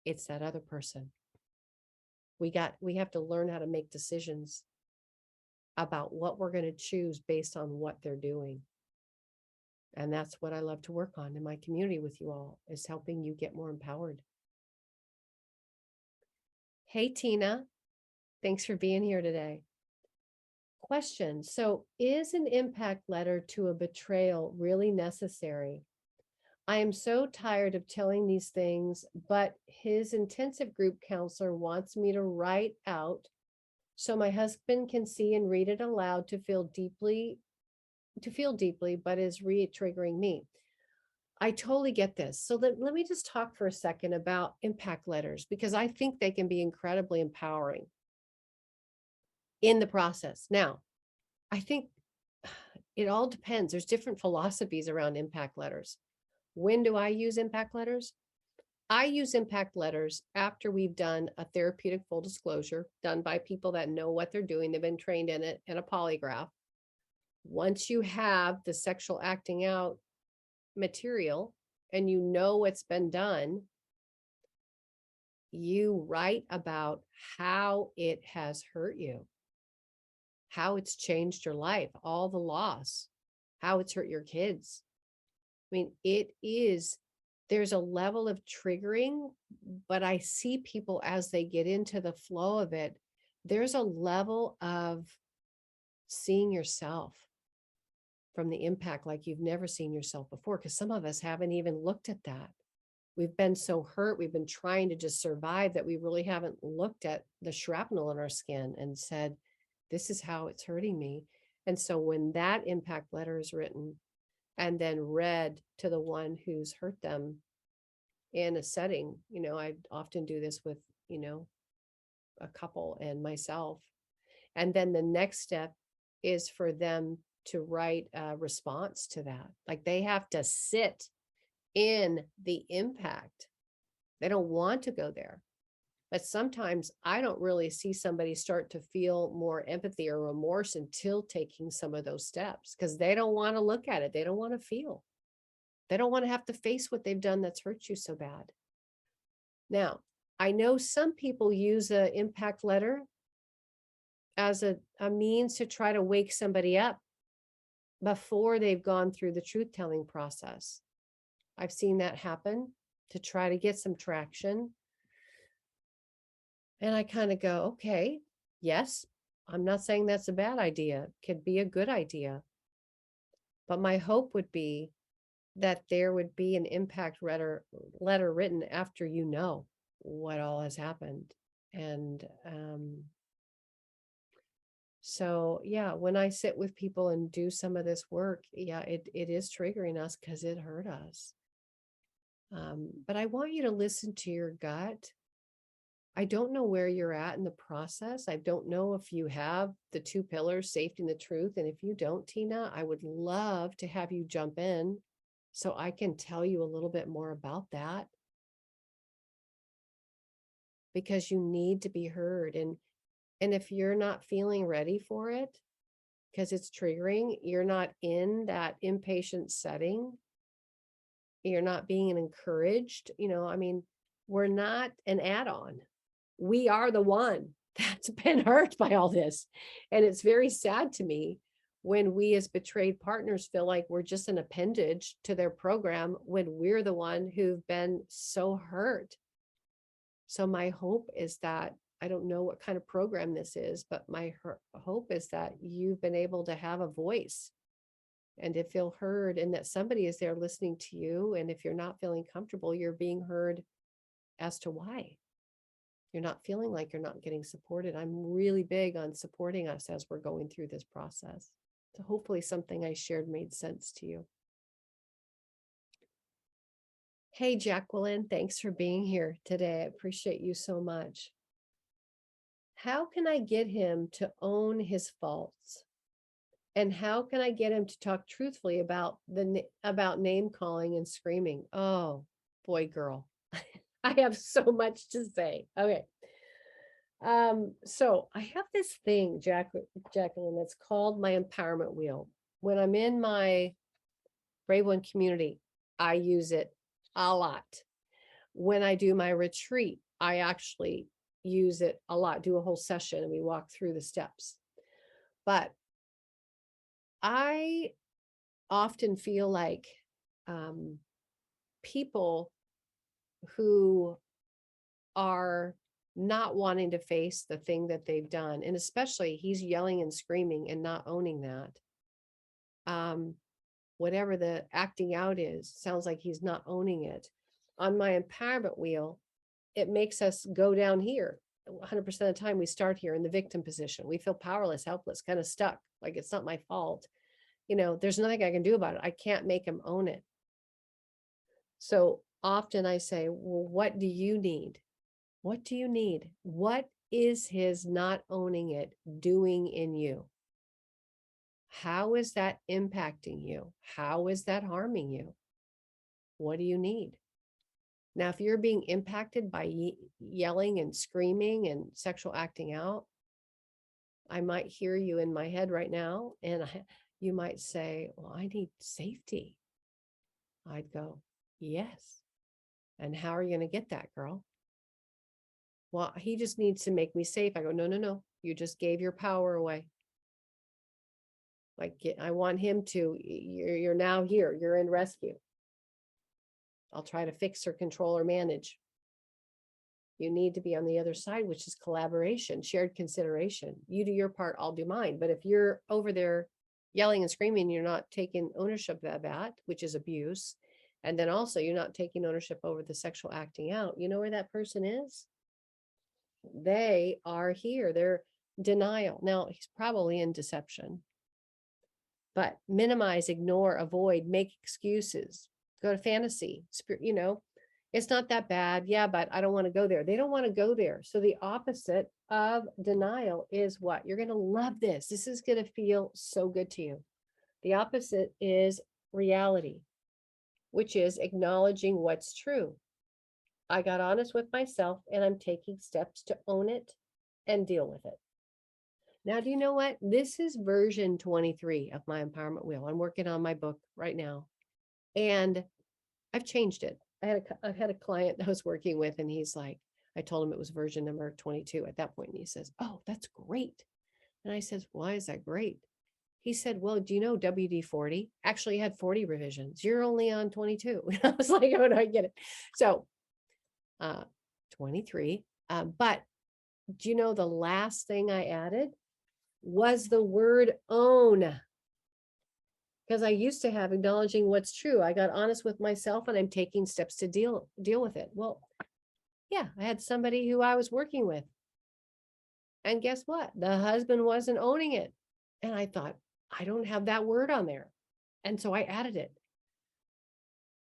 it's that other person. We have to learn how to make decisions about what we're going to choose based on what they're doing. And that's what I love to work on in my community with you all, is helping you get more empowered. Hey, Tina, thanks for being here today. Question. So is an impact letter to a betrayal really necessary? I am so tired of telling these things, but his intensive group counselor wants me to write out so my husband can see and read it aloud to feel deeply, but is re-triggering me. I totally get this. So let me just talk for a second about impact letters, because I think they can be incredibly empowering in the process. Now, I think it all depends. There's different philosophies around impact letters. When do I use impact letters? I use impact letters after we've done a therapeutic full disclosure done by people that know what they're doing. They've been trained in it, and a polygraph. Once you have the sexual acting out material and you know what's been done, you write about how it has hurt you, how it's changed your life, all the loss, how it's hurt your kids. I mean, there's a level of triggering, but I see people as they get into the flow of it, there's a level of seeing yourself from the impact like you've never seen yourself before, because some of us haven't even looked at that. We've been so hurt, we've been trying to just survive, that we really haven't looked at the shrapnel in our skin and said, this is how it's hurting me. And so when that impact letter is written, and then read to the one who's hurt them in a setting. I often do this with, a couple and myself. And then the next step is for them to write a response to that. Like they have to sit in the impact. They don't want to go there. But sometimes I don't really see somebody start to feel more empathy or remorse until taking some of those steps, because they don't want to look at it. They don't want to feel. They don't want to have to face what they've done that's hurt you so bad. Now, I know some people use an impact letter as a means to try to wake somebody up before they've gone through the truth-telling process. I've seen that happen to try to get some traction. And I kind of go, okay, yes, I'm not saying that's a bad idea. It could be a good idea. But my hope would be that there would be an impact letter written after you know what all has happened. And so, yeah, when I sit with people and do some of this work, yeah, it is triggering us because it hurt us. But I want you to listen to your gut. I don't know where you're at in the process. I don't know if you have the 2 pillars, safety and the truth. And if you don't, Tina, I would love to have you jump in so I can tell you a little bit more about that, because you need to be heard. And if you're not feeling ready for it, because it's triggering, you're not in that impatient setting, you're not being encouraged, we're not an add-on. We are the one that's been hurt by all this. And it's very sad to me when we as betrayed partners feel like we're just an appendage to their program when we're the one who've been so hurt. So my hope is that, I don't know what kind of program this is, but my hope is that you've been able to have a voice and to feel heard, and that somebody is there listening to you. And if you're not feeling comfortable, you're being heard as to why you're not feeling like you're not getting supported. I'm really big on supporting us as we're going through this process. So hopefully something I shared made sense to you. Hey, Jacqueline, thanks for being here today. I appreciate you so much. How can I get him to own his faults? And how can I get him to talk truthfully about name calling and screaming? Oh, boy, girl. I have so much to say. Okay. So I have this thing, Jacqueline, that's called my empowerment wheel. When I'm in my Brave One community, I use it a lot. When I do my retreat, I actually use it a lot, do a whole session and we walk through the steps. But I often feel like people who are not wanting to face the thing that they've done, and especially he's yelling and screaming and not owning that. Whatever the acting out is, sounds like he's not owning it. On my empowerment wheel, it makes us go down here. 100% of the time we start here in the victim position. We feel powerless, helpless, kind of stuck, like it's not my fault. There's nothing I can do about it. I can't make him own it. So often I say, well, what do you need? What do you need? What is his not owning it doing in you? How is that impacting you? How is that harming you? What do you need? Now, if you're being impacted by yelling and screaming and sexual acting out, I might hear you in my head right now, and you might say, well, I need safety. I'd go, yes. And how are you going to get that, girl? Well, he just needs to make me safe. I go, no. You just gave your power away. Like, I want him to, you're now here. You're in rescue. I'll try to fix or control or manage. You need to be on the other side, which is collaboration, shared consideration. You do your part, I'll do mine. But if you're over there yelling and screaming, you're not taking ownership of that, which is abuse. And then also you're not taking ownership over the sexual acting out. You know where that person is? They are here. They're denial. Now, he's probably in deception. But minimize, ignore, avoid, make excuses, go to fantasy, it's not that bad. Yeah, but I don't want to go there. They don't want to go there. So the opposite of denial is what? You're going to love this. This is going to feel so good to you. The opposite is reality, which is acknowledging what's true. I got honest with myself and I'm taking steps to own it and deal with it. Now, do you know what? This is version 23 of my empowerment wheel. I'm working on my book right now and I've changed it. I've had a client that I was working with and he's like, I told him it was version number 22 at that point. And he says, oh, that's great. And I said, why is that great? He said, well, do you know WD-40 actually had 40 revisions? You're only on 22. And I was like, oh, no, I get it. So 23. But do you know the last thing I added was the word own? Because I used to have acknowledging what's true. I got honest with myself and I'm taking steps to deal with it. Well, yeah, I had somebody who I was working with. And guess what? The husband wasn't owning it. And I thought, I don't have that word on there. And so I added it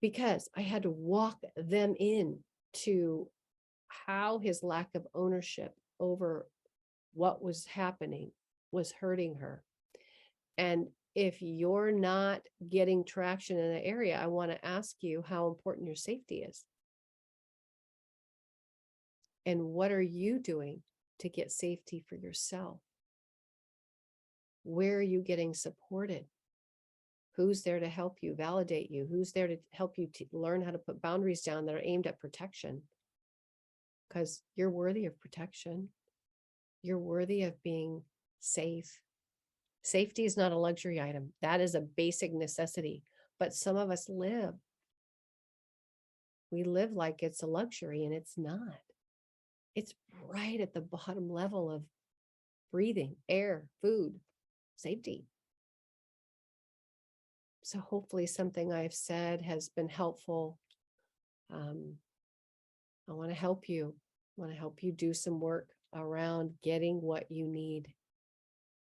because I had to walk them in to how his lack of ownership over what was happening was hurting her. And if you're not getting traction in the area, I want to ask you how important your safety is. And what are you doing to get safety for yourself? Where are you getting supported? Who's there to help you, validate you? Who's there to help you to learn how to put boundaries down that are aimed at protection? Because you're worthy of protection. You're worthy of being safe. Safety is not a luxury item. That is a basic necessity. But some of us we live like it's a luxury and it's not. It's right at the bottom level of breathing, air, food, safety. So hopefully something I've said has been helpful. I want to help you. I want to help you do some work around getting what you need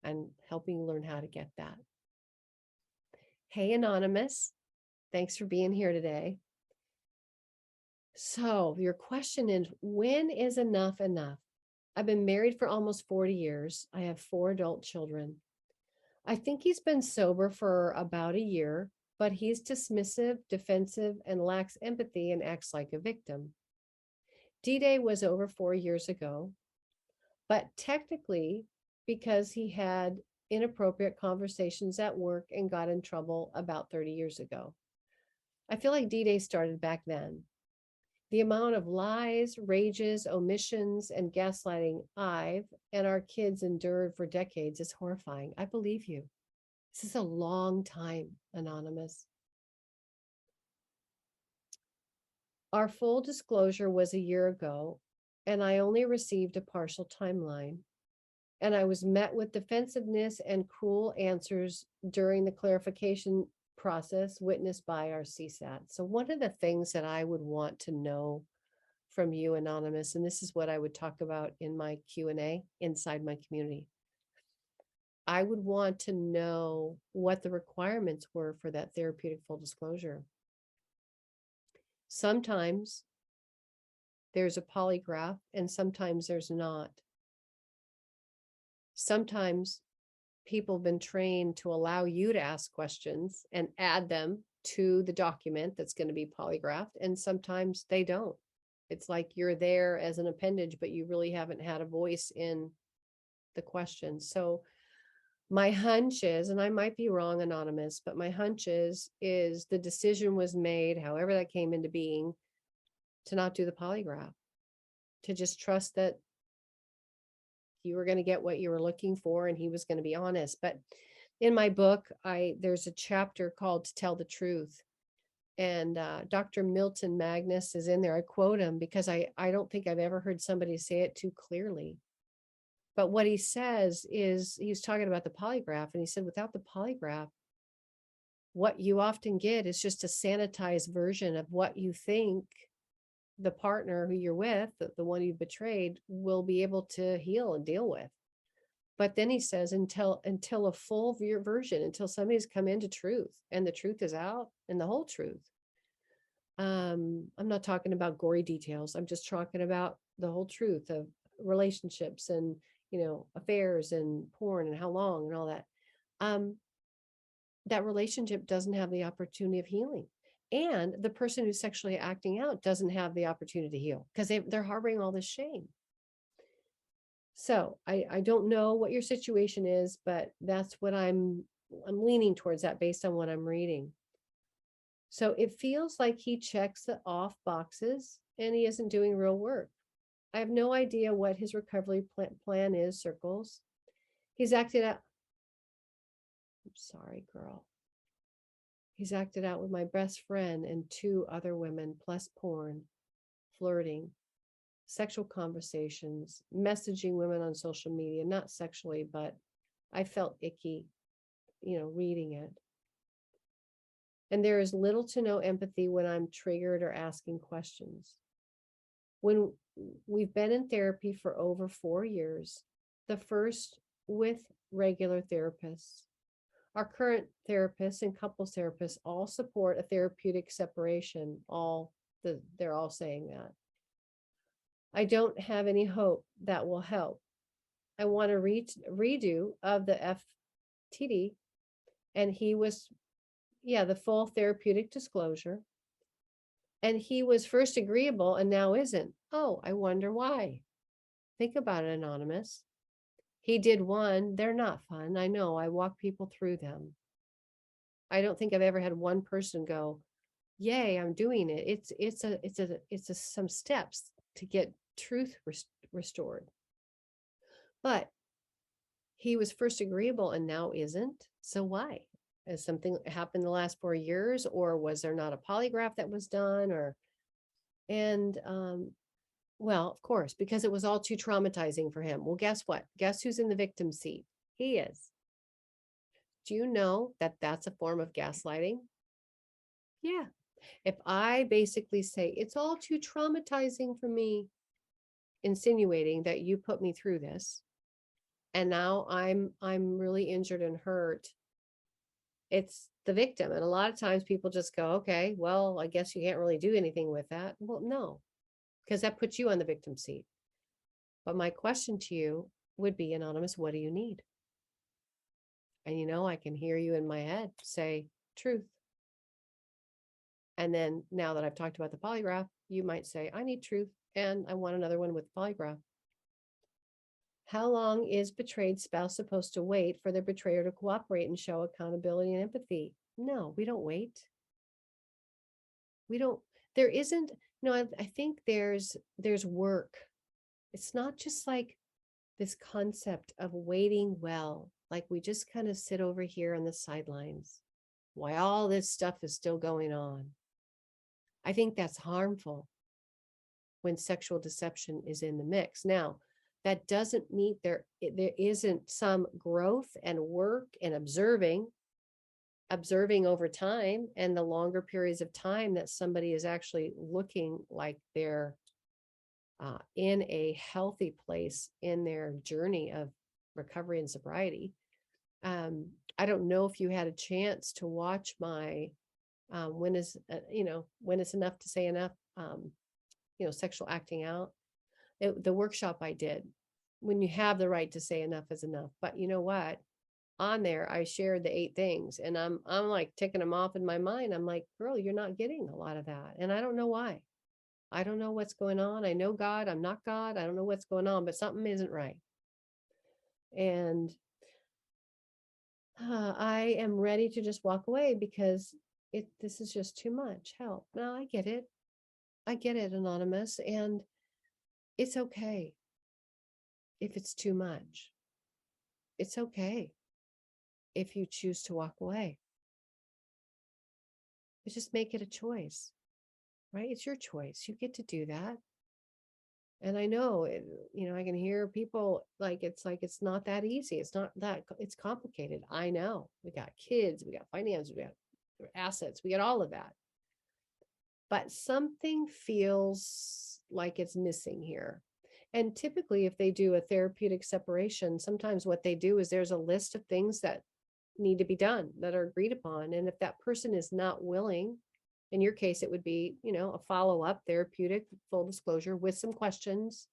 and helping you learn how to get that. Hey, Anonymous, thanks for being here today. So your question is, when is enough enough? I've been married for almost 40 years. I have 4 adult children. I think he's been sober for about a year, but he's dismissive, defensive, and lacks empathy and acts like a victim. D-Day was over 4 years ago, but technically, because he had inappropriate conversations at work and got in trouble about 30 years ago. I feel like D-Day started back then. The amount of lies, rages, omissions, and gaslighting I've and our kids endured for decades is horrifying. I believe you. This is a long time, Anonymous. Our full disclosure was a year ago, and I only received a partial timeline. And I was met with defensiveness and cruel answers during the clarification process witnessed by our CSAT. So one of the things that I would want to know from you, Anonymous, and this is what I would talk about in my Q&A inside my community. I would want to know what the requirements were for that therapeutic full disclosure. Sometimes there's a polygraph and sometimes there's not. Sometimes people have been trained to allow you to ask questions and add them to the document that's going to be polygraphed, and sometimes they don't. It's like you're there as an appendage, but you really haven't had a voice in the question. So my hunch is, and I might be wrong, Anonymous, but my hunch is the decision was made, however that came into being, to not do the polygraph, to just trust that you were going to get what you were looking for and he was going to be honest. But in my book, there's a chapter called To Tell the Truth. And Dr. Milton Magnus is in there. I quote him because I don't think I've ever heard somebody say it too clearly. But what he says is, he's talking about the polygraph, and he said, without the polygraph, what you often get is just a sanitized version of what you think the partner who you're with, the one you betrayed, will be able to heal and deal with. But then he says, until a full version, until somebody's come into truth and the truth is out and the whole truth. I'm not talking about gory details. I'm just talking about the whole truth of relationships and, affairs and porn and how long and all that. That relationship doesn't have the opportunity of healing. And the person who's sexually acting out doesn't have the opportunity to heal because they're harboring all this shame. So I don't know what your situation is, but that's what I'm leaning towards, that based on what I'm reading. So it feels like he checks the off boxes and he isn't doing real work. I have no idea what his recovery plan is, Circles. He's acted out. I'm sorry, girl. He's acted out with my best friend and 2 other women, plus porn, flirting, sexual conversations, messaging women on social media, not sexually, but I felt icky, reading it. And there is little to no empathy when I'm triggered or asking questions. When we've been in therapy for over 4 years, the first with regular therapists. Our current therapists and couples therapists all support a therapeutic separation. They're all saying that. I don't have any hope that will help. I want a redo of the FTD, and he was, the full therapeutic disclosure. And he was first agreeable and now isn't. Oh, I wonder why. Think about it, Anonymous. He did one. They're not fun. I know. I walk people through them. I don't think I've ever had one person go, "Yay, I'm doing it." It's some steps to get truth restored. But he was first agreeable and now isn't. So why? Has something happened the last 4 years, or was there not a polygraph that was done? Well, of course, because it was all too traumatizing for him. Well, guess what? Guess who's in the victim seat? He is. Do you know that that's a form of gaslighting? Yeah. If I basically say, it's all too traumatizing for me, insinuating that you put me through this, and now I'm really injured and hurt, it's the victim. And a lot of times people just go, okay, well, I guess you can't really do anything with that. Well, no, because that puts you on the victim seat. But my question to you would be, Anonymous, what do you need? And I can hear you in my head say truth. And then now that I've talked about the polygraph, you might say, I need truth and I want another one with polygraph. How long is betrayed spouse supposed to wait for their betrayer to cooperate and show accountability and empathy? No, we don't wait. There isn't, I think there's work. It's not just like this concept of waiting well, like we just kind of sit over here on the sidelines while all this stuff is still going on. I think that's harmful when sexual deception is in the mix. Now, that doesn't mean there isn't some growth and work and observing over time, and the longer periods of time that somebody is actually looking like they're in a healthy place in their journey of recovery and sobriety. I don't know if you had a chance to watch my when is when it's enough to say enough, sexual acting out, the workshop I did, when you have the right to say enough is enough. But you know what? On there, I shared the 8 things, and I'm like ticking them off in my mind. I'm like, girl, you're not getting a lot of that. And I don't know why. I don't know what's going on. I know God, I'm not God. I don't know what's going on, but something isn't right. And I am ready to just walk away because this is just too much help. No, I get it. I get it, Anonymous. And it's okay if it's too much. It's okay if you choose to walk away. But just make it a choice, right? It's your choice. You get to do that. And I know, I can hear people it's not that easy. It's not that, it's complicated. I know. We got kids, we got finance, we got assets, we got all of that. But something feels like it's missing here. And typically, if they do a therapeutic separation, sometimes what they do is there's a list of things that need to be done that are agreed upon. And if that person is not willing, in your case, it would be, a follow-up therapeutic full disclosure with some questions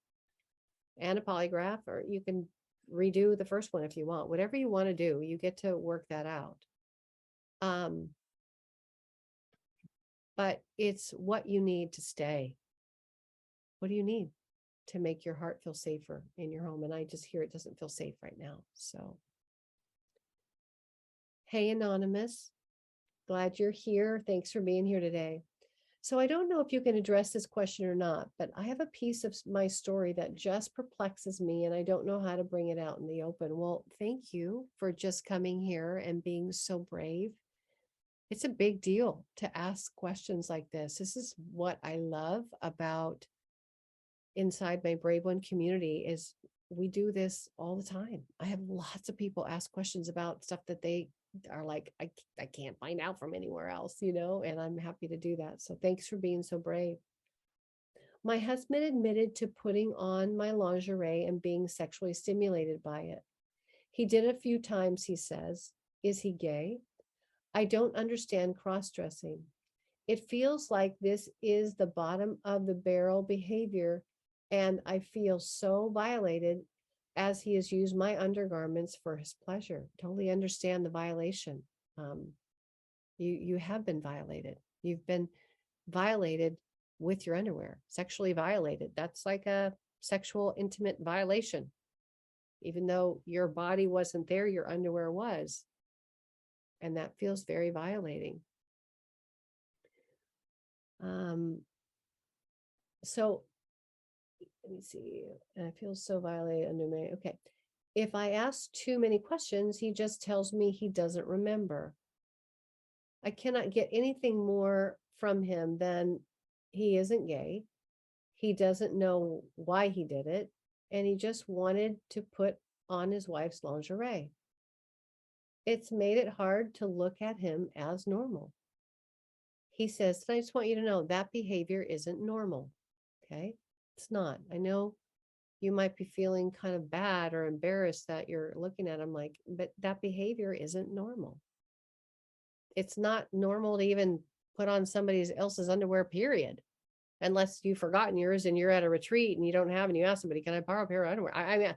and a polygraph, or you can redo the first one if you want. Whatever you want to do, you get to work that out. But it's what you need to stay. What do you need to make your heart feel safer in your home? And I just hear it doesn't feel safe right now. So, hey, Anonymous, glad you're here. Thanks for being here today. So I don't know if you can address this question or not, but I have a piece of my story that just perplexes me and I don't know how to bring it out in the open. Well, thank you for just coming here and being so brave. It's a big deal to ask questions like this. This is what I love about inside my Brave One community is we do this all the time. I have lots of people ask questions about stuff that they are like, I can't find out from anywhere else, and I'm happy to do that. So thanks for being so brave. My husband admitted to putting on my lingerie and being sexually stimulated by it. He did a few times, he says. Is he gay? I don't understand cross-dressing. It feels like this is the bottom of the barrel behavior, and I feel so violated as he has used my undergarments for his pleasure. Totally understand the violation. You have been violated. You've been violated with your underwear, sexually violated. That's like a sexual intimate violation. Even though your body wasn't there, your underwear was. And that feels very violating. So let me see. I feel so violated under my, okay. If I ask too many questions, he just tells me he doesn't remember. I cannot get anything more from him than he isn't gay. He doesn't know why he did it. And he just wanted to put on his wife's lingerie. It's made it hard to look at him as normal. He says, I just want you to know that behavior isn't normal. Okay. It's not. I know you might be feeling kind of bad or embarrassed that you're looking at him like, but that behavior isn't normal. It's not normal to even put on somebody else's underwear, period. Unless you've forgotten yours and you're at a retreat and you don't have, and you ask somebody, can I borrow a pair of underwear? I mean,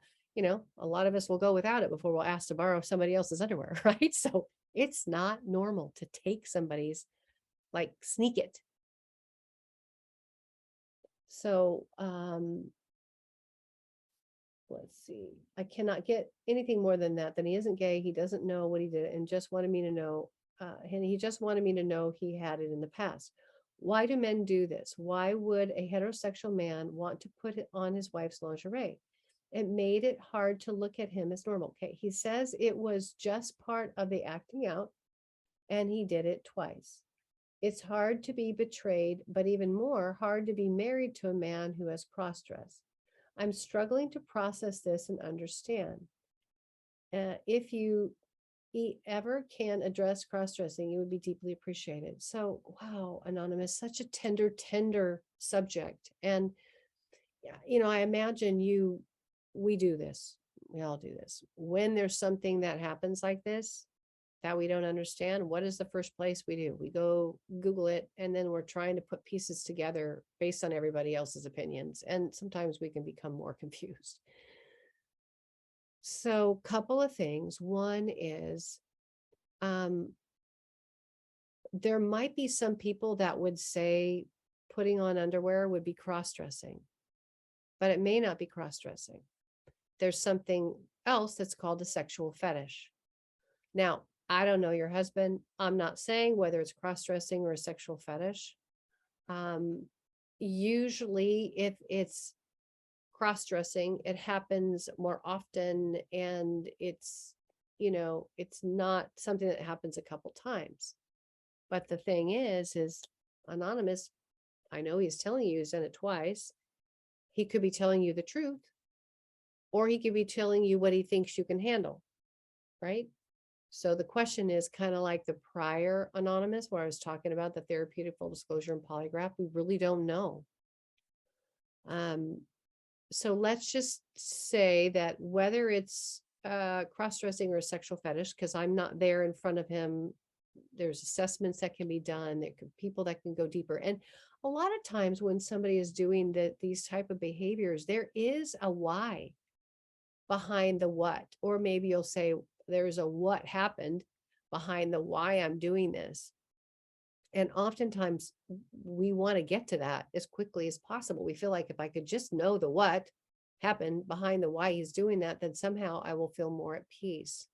a lot of us will go without it before we'll ask to borrow somebody else's underwear, right? So it's not normal to take somebody's, like, sneak it. So, let's see. I cannot get anything more than that. Then he isn't gay. He doesn't know what he did and just wanted me to know. And he just wanted me to know he had it in the past. Why do men do this? Why would a heterosexual man want to put it on his wife's lingerie? It made it hard to look at him as normal. Okay. He says it was just part of the acting out and he did it twice. It's hard to be betrayed, but even more hard to be married to a man who has cross-dressed. I'm struggling to process this and understand. If you ever can address cross-dressing, it would be deeply appreciated. So, wow, Anonymous, such a tender subject. And, I imagine we do this. We all do this. When there's something that happens like this, that we don't understand, what is the first place we do? We go Google it, and then we're trying to put pieces together based on everybody else's opinions. And sometimes we can become more confused. So, couple of things. One is, there might be some people that would say putting on underwear would be cross-dressing, but it may not be cross-dressing. There's something else that's called a sexual fetish. Now, I don't know your husband. I'm not saying whether it's cross-dressing or a sexual fetish. Usually, if it's cross-dressing, it happens more often, and it's not something that happens a couple times. But the thing is Anonymous, I know he's telling you he's done it twice. He could be telling you the truth, or he could be telling you what he thinks you can handle, right? So the question is kind of like the prior Anonymous, where I was talking about the therapeutic full disclosure and polygraph. We really don't know. So let's just say that whether it's cross-dressing or a sexual fetish, because I'm not there in front of him, there's assessments that can be done. There could people that can go deeper. And a lot of times when somebody is doing these type of behaviors, there is a why behind the what, or maybe you'll say there's a what happened behind the why I'm doing this. And oftentimes we want to get to that as quickly as possible. We feel like if I could just know the what happened behind the why he's doing that, then somehow I will feel more at peace.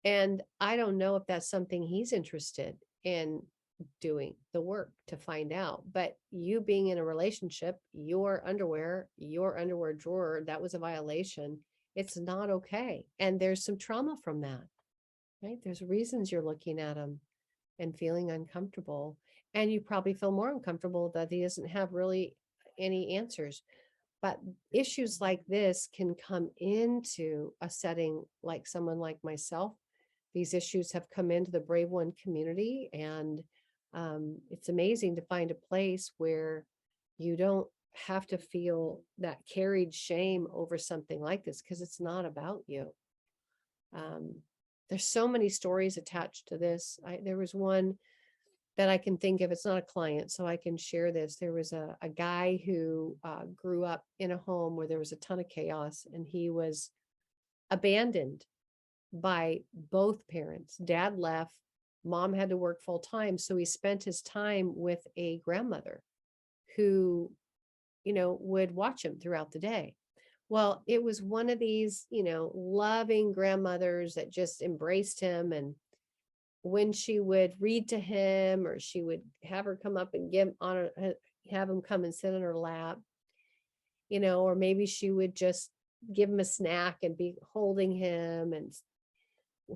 And I don't know if that's something he's interested in doing the work to find out. But you being in a relationship, your underwear drawer, that was a violation. It's not okay. And there's some trauma from that, right? There's reasons you're looking at him and feeling uncomfortable. And you probably feel more uncomfortable that he doesn't have really any answers. But issues like this can come into a setting like someone like myself. These issues have come into the Brave One community, and it's amazing to find a place where you don't have to feel that carried shame over something like this, because it's not about you. There's so many stories attached to this. There was one that I can think of. It's not a client, so I can share this. There was a guy who grew up in a home where there was a ton of chaos, and he was abandoned by both parents. Dad left, mom had to work full time. So he spent his time with a grandmother who, would watch him throughout the day. Well, it was one of these, loving grandmothers that just embraced him. And when she would read to him, or she would have her come up and have him come and sit on her lap, or maybe she would just give him a snack and be holding him, and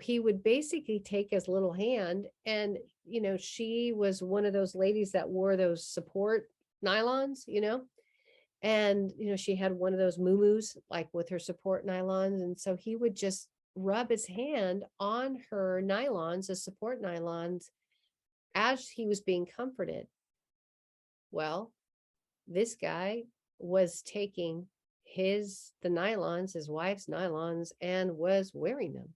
he would basically take his little hand. And she was one of those ladies that wore those support nylons, and she had one of those muumuus, like with her support nylons. And so he would just rub his hand on her nylons, the support nylons, as he was being comforted. Well, this guy was taking the nylons, his wife's nylons, and was wearing them.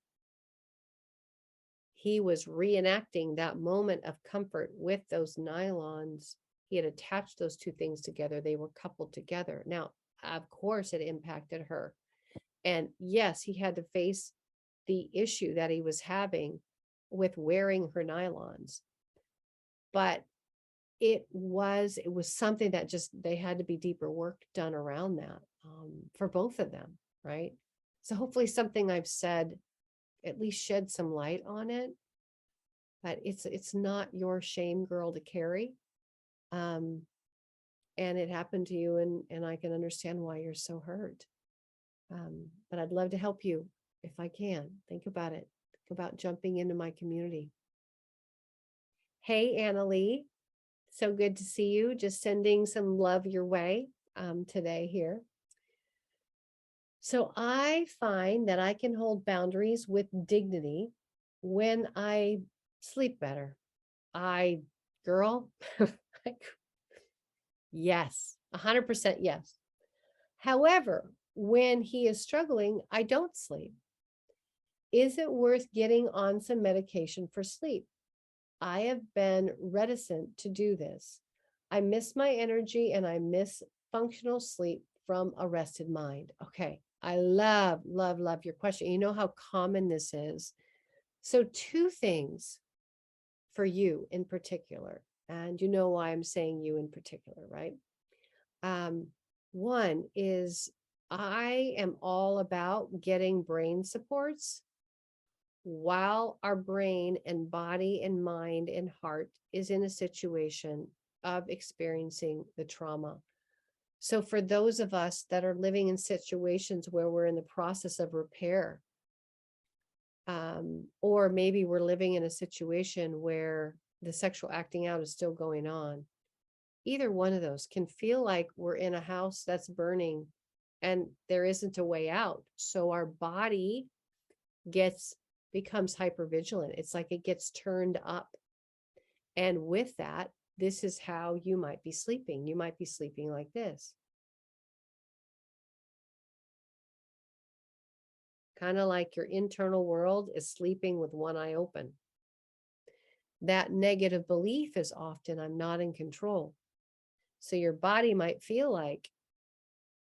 He was reenacting that moment of comfort with those nylons. He had attached those two things together. They were coupled together. Now, of course, it impacted her. And yes, he had to face the issue that he was having with wearing her nylons. But it was something that just, they had to be deeper work done around that for both of them, right? So hopefully something I've said at least shed some light on it. But it's not your shame, girl, to carry. And it happened to you, and I can understand why you're so hurt. But I'd love to help you if I can. Think about it. Think about jumping into my community. Hey, Annalie. So good to see you. Just sending some love your way today here. So I find that I can hold boundaries with dignity when I sleep better. Girl, yes, 100% yes. However, when he is struggling, I don't sleep. Is it worth getting on some medication for sleep? I have been reticent to do this. I miss my energy, and I miss functional sleep from a rested mind. Okay. I love, love, love your question. You know how common this is. So 2 things for you in particular, and you know why I'm saying you in particular, right? One is, I am all about getting brain supports while our brain and body and mind and heart is in a situation of experiencing the trauma. So for those of us that are living in situations where we're in the process of repair, or maybe we're living in a situation where the sexual acting out is still going on, either one of those can feel like we're in a house that's burning and there isn't a way out. So our body becomes hypervigilant. It's like it gets turned up. And with that, this is how you might be sleeping. You might be sleeping like this. kind of like your internal world is sleeping with one eye open. That negative belief is often, I'm not in control. So your body might feel like,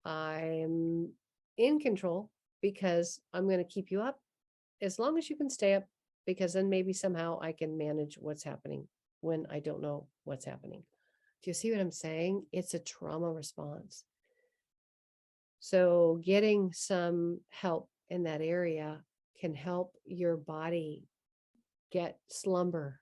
I'm in control because I'm going to keep you up as long as you can stay up, because then maybe somehow I can manage what's happening when I don't know what's happening. Do you see what I'm saying? It's a trauma response. So getting some help in that area can help your body get slumber.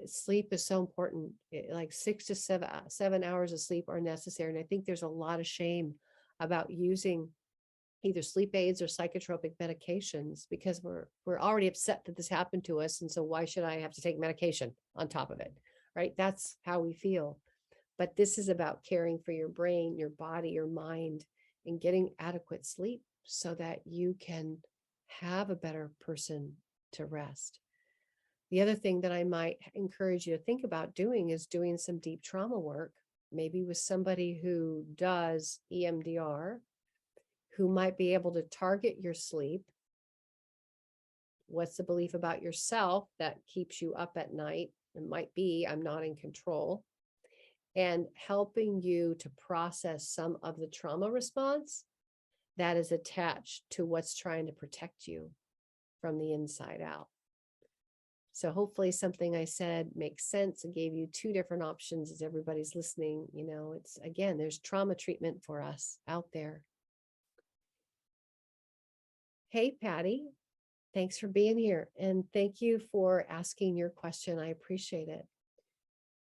Sleep is so important. Like 6 to 7 hours of sleep are necessary. And I think there's a lot of shame about using either sleep aids or psychotropic medications because we're already upset that this happened to us. And so why should I have to take medication on top of it? Right? That's how we feel. But this is about caring for your brain, your body, your mind, and getting adequate sleep so that you can have a better person to rest. The other thing that I might encourage you to think about doing is doing some deep trauma work, maybe with somebody who does EMDR, who might be able to target your sleep. What's the belief about yourself that keeps you up at night? It might be, I'm not in control. And helping you to process some of the trauma response that is attached to what's trying to protect you from the inside out. So hopefully something I said makes sense and gave you two different options as everybody's listening. You know, it's, again, there's trauma treatment for us out there. Hey, Patty, thanks for being here. And thank you for asking your question. I appreciate it.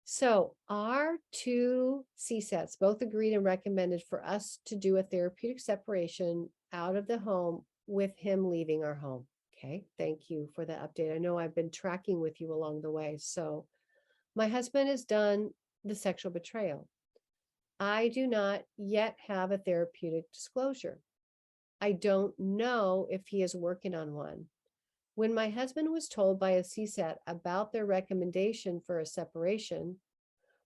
So our two CSATs both agreed and recommended for us to do a therapeutic separation out of the home with him leaving our home. Okay, thank you for the update. I know I've been tracking with you along the way. So my husband has done the sexual betrayal. I do not yet have a therapeutic disclosure. I don't know if he is working on one. When my husband was told by a CSAT about their recommendation for a separation,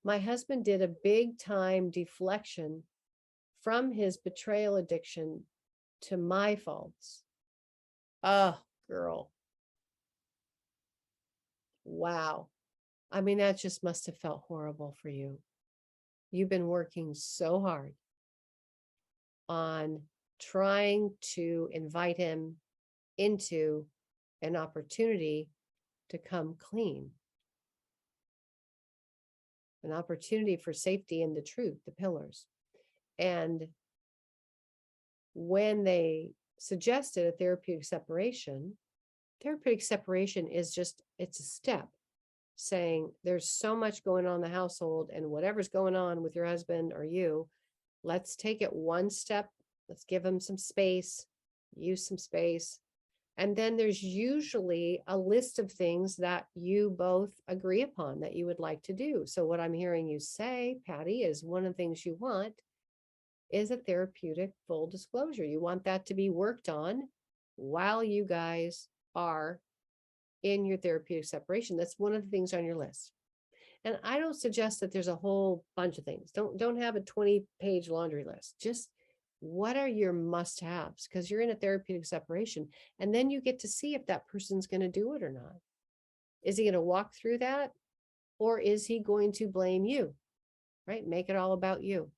my husband did a big time deflection from his betrayal addiction to my faults. Oh, girl. Wow. I mean, that just must have felt horrible for you. You've been working so hard on trying to invite him into an opportunity to come clean, an opportunity for safety and the truth, the pillars. And when they suggested a therapeutic separation is just, it's a step saying there's so much going on in the household and whatever's going on with your husband or you, let's take it one step. Let's give him some space, use some space. And then there's usually a list of things that you both agree upon that you would like to do. So what I'm hearing you say, Patty, is one of the things you want is a therapeutic full disclosure. You want that to be worked on while you guys are in your therapeutic separation. That's one of the things on your list. And I don't suggest that there's a whole bunch of things. Don't have a 20-page laundry list. Just what are your must-haves? Because you're in a therapeutic separation. And then you get to see if that person's going to do it or not. Is he going to walk through that? Or is he going to blame you? Right? Make it all about you.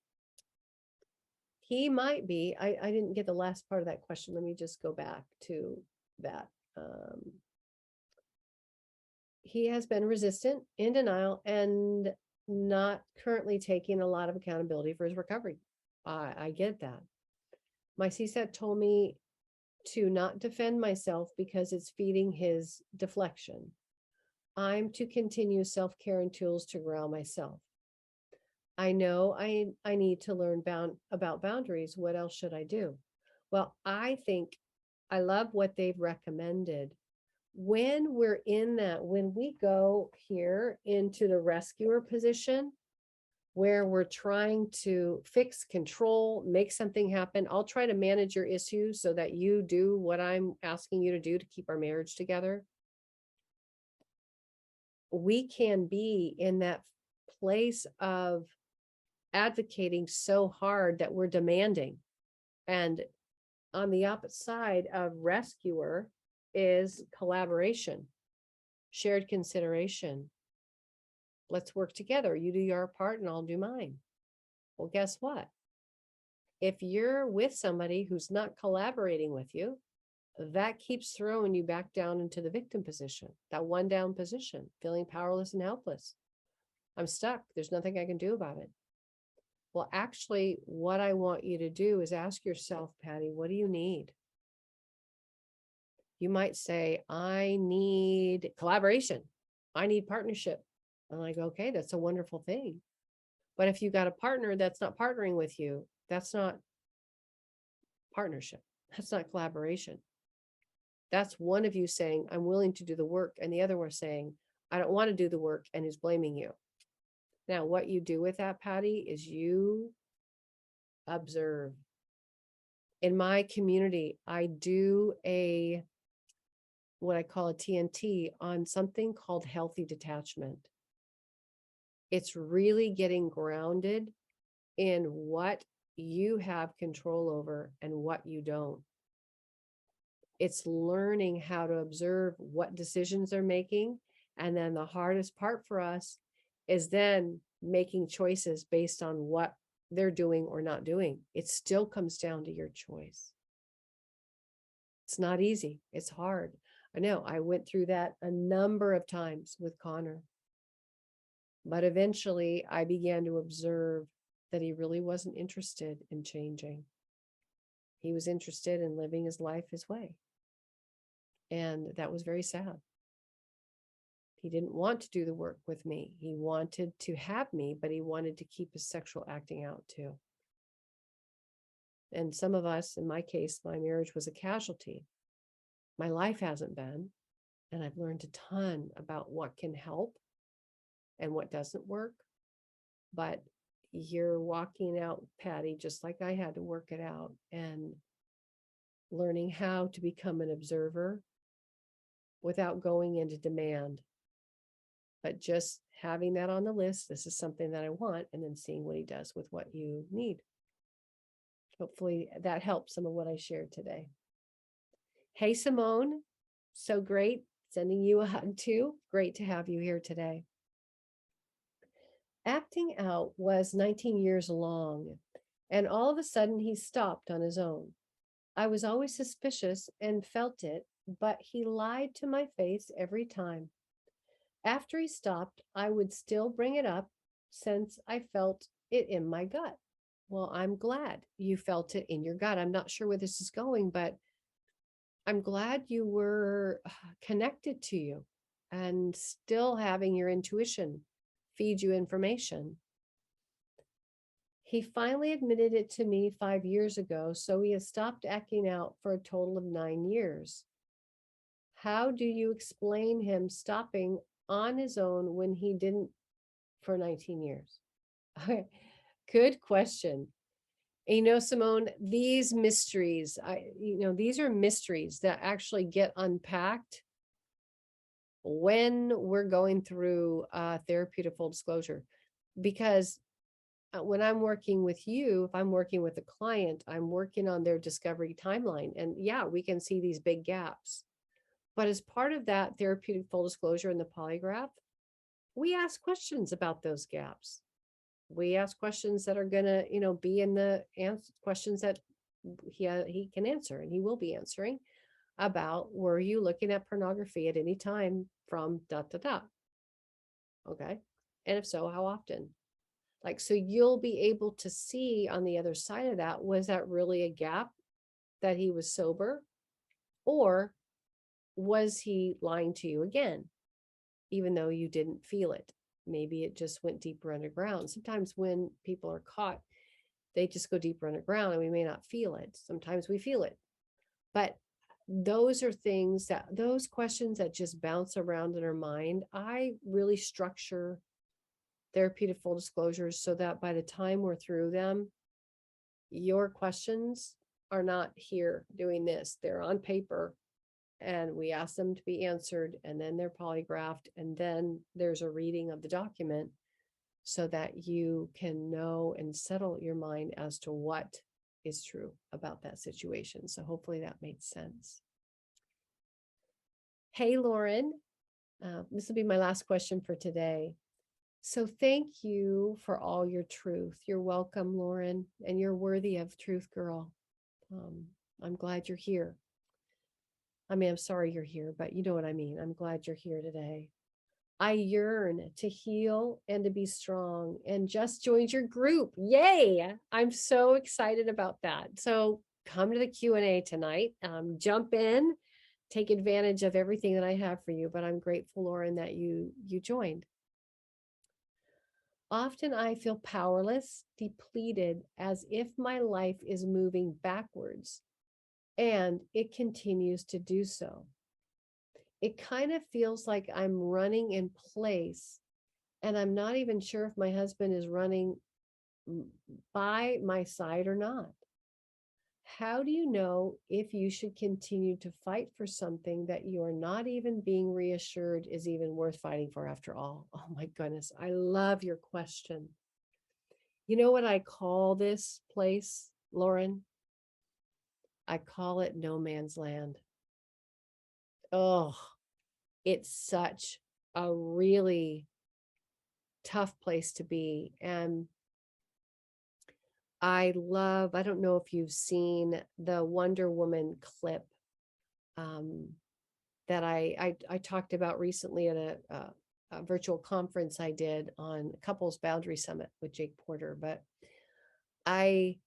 He might be, I didn't get the last part of that question. Let me just go back to that. He has been resistant, in denial, and not currently taking a lot of accountability for his recovery. I get that. My CSAT told me to not defend myself because it's feeding his deflection. I'm to continue self-care and tools to ground myself. I know I need to learn about boundaries. What else should I do? Well, I think I love what they've recommended. When we're in that, when we go here into the rescuer position, where we're trying to fix, control, make something happen, I'll try to manage your issues so that you do what I'm asking you to do to keep our marriage together. We can be in that place of advocating so hard that we're demanding. And On the opposite side of rescuer is collaboration, shared consideration. Let's work together. You do your part and I'll do mine. Well, guess what? If you're with somebody who's not collaborating with you, that keeps throwing you back down into the victim position, that one down position, feeling powerless and helpless. I'm stuck. There's nothing I can do about it. Well, actually, what I want you to do is ask yourself, Patty, what do you need? You might say, I need collaboration. I need partnership. I'm like, okay, that's a wonderful thing. But if you got a partner that's not partnering with you, that's not partnership. That's not collaboration. That's one of you saying, I'm willing to do the work. And the other one saying, I don't want to do the work and is blaming you. Now, what you do with that, Patty, is you observe. In my community, I do what I call a TNT on something called healthy detachment. It's really getting grounded in what you have control over and what you don't. It's learning how to observe what decisions they're making. And then the hardest part for us is then making choices based on what they're doing or not doing. It still comes down to your choice. It's not easy. It's hard. I know I went through that a number of times with Connor. But eventually I began to observe that he really wasn't interested in changing. He was interested in living his life his way. And that was very sad. He didn't want to do the work with me. He wanted to have me, but he wanted to keep his sexual acting out too. And some of us, in my case, my marriage was a casualty. My life hasn't been. And I've learned a ton about what can help and what doesn't work. But you're walking out, Patty, just like I had to work it out, and learning how to become an observer without going into demand, but just having that on the list. This is something that I want, and then seeing what he does with what you need. Hopefully that helps some of what I shared today. Hey, Simone, so great. Sending you a hug too. Great to have you here today. Acting out was 19 years long, and all of a sudden he stopped on his own. I was always suspicious and felt it, but he lied to my face every time. After he stopped, I would still bring it up since I felt it in my gut. Well, I'm glad you felt it in your gut. I'm not sure where this is going, but I'm glad you were connected to you and still having your intuition feed you information. He finally admitted it to me 5 years ago, so he has stopped acting out for a total of 9 years. How do you explain him stopping on his own when he didn't for 19 years? Good question. Simone, these mysteries, these are mysteries that actually get unpacked when we're going through therapeutic full disclosure. Because when I'm working with you, if I'm working with a client, I'm working on their discovery timeline. And yeah, we can see these big gaps. But as part of that therapeutic full disclosure in the polygraph, we ask questions about those gaps. We ask questions that are going to, be in the questions that he can answer, and he will be answering about, were you looking at pornography at any time from ... Okay. And if so, how often? So you'll be able to see on the other side of that, was that really a gap that he was sober, or was he lying to you again, even though you didn't feel it? Maybe it just went deeper underground. Sometimes when people are caught, they just go deeper underground and we may not feel it. Sometimes we feel it. But those are those questions that just bounce around in our mind. I really structure therapeutic full disclosures so that by the time we're through them, your questions are not here doing this. They're on paper, and we ask them to be answered, and then they're polygraphed, and then there's a reading of the document so that you can know and settle your mind as to what is true about that situation. So hopefully that made sense. Hey, Lauren, this will be my last question for today. So thank you for all your truth. You're welcome, Lauren, and you're worthy of truth, girl. I'm glad you're here. I mean, I'm sorry you're here, but you know what I mean. I'm glad you're here today. I yearn to heal and to be strong, and just joined your group. Yay. I'm so excited about that. So come to the Q&A tonight. Jump in, take advantage of everything that I have for you, but I'm grateful, Lauren, that you joined. Often I feel powerless, depleted, as if my life is moving backwards, and it continues to do so. It kind of feels like I'm running in place, and I'm not even sure if my husband is running by my side or not. How do you know if you should continue to fight for something that you are not even being reassured is even worth fighting for after all? Oh my goodness, I love your question. You know what I call this place, Lauren? I call it no man's land. Oh, it's such a really tough place to be. And I don't know if you've seen the Wonder Woman clip that I talked about recently at a virtual conference I did on Couples Boundary Summit with Jake Porter. But I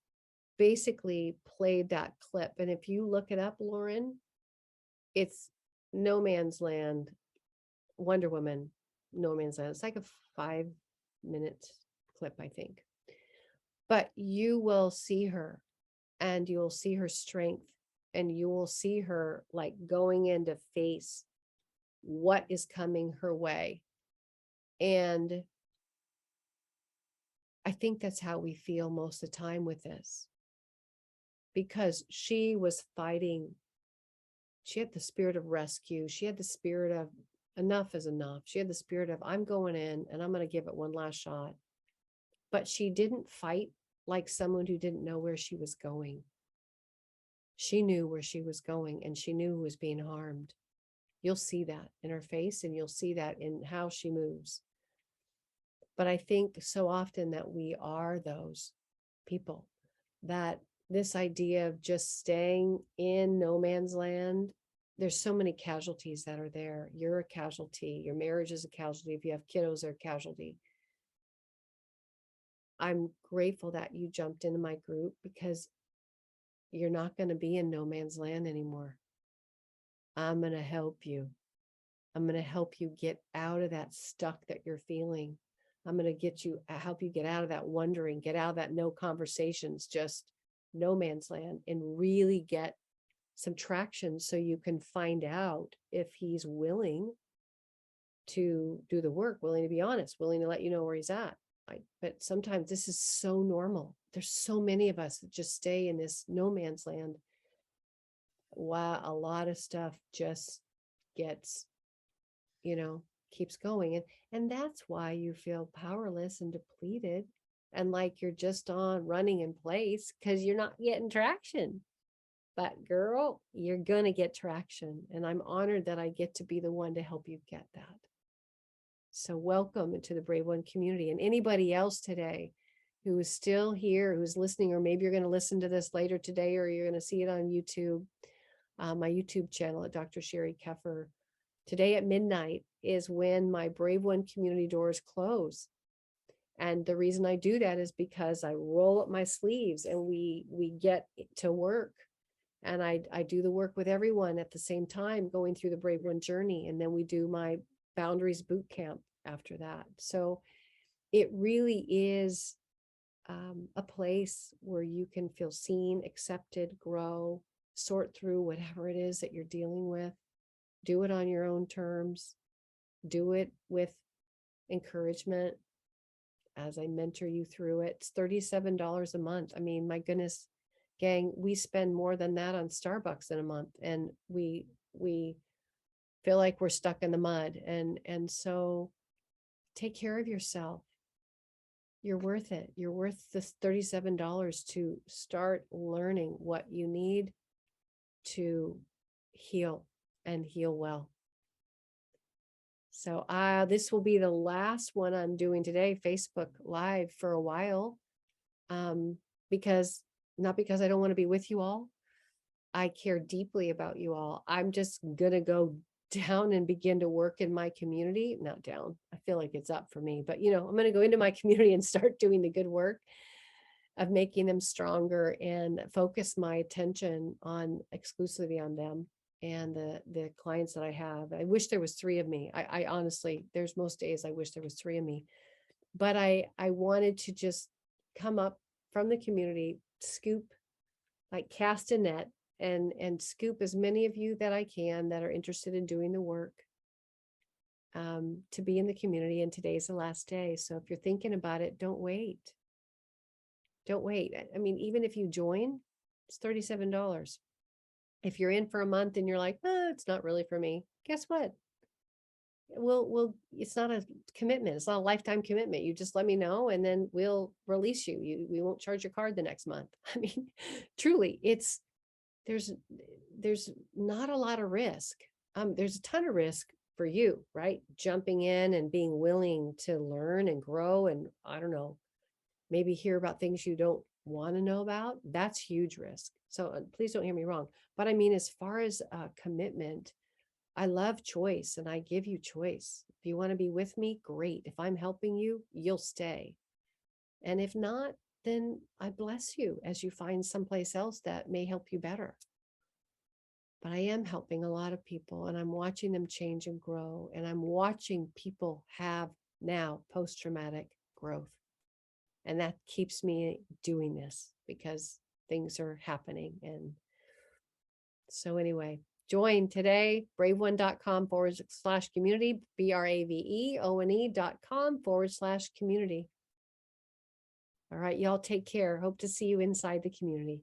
basically played that clip. And if you look it up, Lauren, it's no man's land, Wonder Woman, no man's land. It's like a 5-minute clip, I think. But you will see her, and you'll see her strength, and you will see her like going in to face what is coming her way. And I think that's how we feel most of the time with this, because she was fighting. She had the spirit of rescue. She had the spirit of enough is enough. She had the spirit of I'm going in and I'm going to give it one last shot. But she didn't fight like someone who didn't know where she was going. She knew where she was going, and she knew who was being harmed. You'll see that in her face, and you'll see that in how she moves. But I think so often that we are those people, that this idea of just staying in no man's land, there's so many casualties that are there. You're a casualty. Your marriage is a casualty. If you have kiddos, they're a casualty. I'm grateful that you jumped into my group, because you're not going to be in no man's land anymore. I'm going to help you. I'm going to help you get out of that stuck that you're feeling. I'm going to help you get out of that wondering, get out of that no conversations, just no man's land, and really get some traction so you can find out if he's willing to do the work, willing to be honest, willing to let you know where he's at. But sometimes this is so normal. There's so many of us that just stay in this no man's land. Wow, a lot of stuff just gets, keeps going. And that's why you feel powerless and depleted and like you're just on running in place, because you're not getting traction. But girl, you're going to get traction. And I'm honored that I get to be the one to help you get that. So welcome to the Brave One community. And anybody else today who is still here, who's listening, or maybe you're going to listen to this later today, or you're going to see it on YouTube, my YouTube channel at Dr. Sheri Keffer. Today at midnight is when my Brave One community doors close. And the reason I do that is because I roll up my sleeves and we get to work. And I do the work with everyone at the same time, going through the Brave One journey. And then we do my boundaries boot camp after that. So it really is a place where you can feel seen, accepted, grow, sort through whatever it is that you're dealing with. Do it on your own terms. Do it with encouragement as I mentor you through it. It's $37 a month. I mean, my goodness, gang, we spend more than that on Starbucks in a month, and we feel like we're stuck in the mud. And so take care of yourself. You're worth it. You're worth this $37 to start learning what you need to heal and heal well. So this will be the last one I'm doing today, Facebook Live, for a while. Because not because I don't want to be with you all. I care deeply about you all. I'm just gonna go down and begin to work in my community. Not down. I feel like it's up for me, but I'm going to go into my community and start doing the good work of making them stronger and focus my attention on exclusively on them and the clients that I have. I wish there was 3 of me. I honestly, there's most days I wish there was 3 of me, but I wanted to just come up from the community, scoop, like cast a net, and scoop as many of you that I can that are interested in doing the work, to be in the community. And today's the last day. So if you're thinking about it, don't wait. Don't wait. I mean, even if you join, it's $37. If you're in for a month and you're like, it's not really for me, guess what? It's not a commitment. It's not a lifetime commitment. You just let me know and then we'll release you. We won't charge your card the next month. I mean, truly, there's not a lot of risk. There's a ton of risk for you, right? Jumping in and being willing to learn and grow. And I don't know, maybe hear about things you don't want to know about. That's huge risk. So please don't hear me wrong. But I mean, as far as commitment, I love choice and I give you choice. If you want to be with me, great. If I'm helping you, you'll stay. And if not, then I bless you as you find someplace else that may help you better. But I am helping a lot of people and I'm watching them change and grow. And I'm watching people have now post-traumatic growth. And that keeps me doing this because things are happening. And so anyway, join today, braveone.com/community, braveone.com/community. All right, y'all take care. Hope to see you inside the community.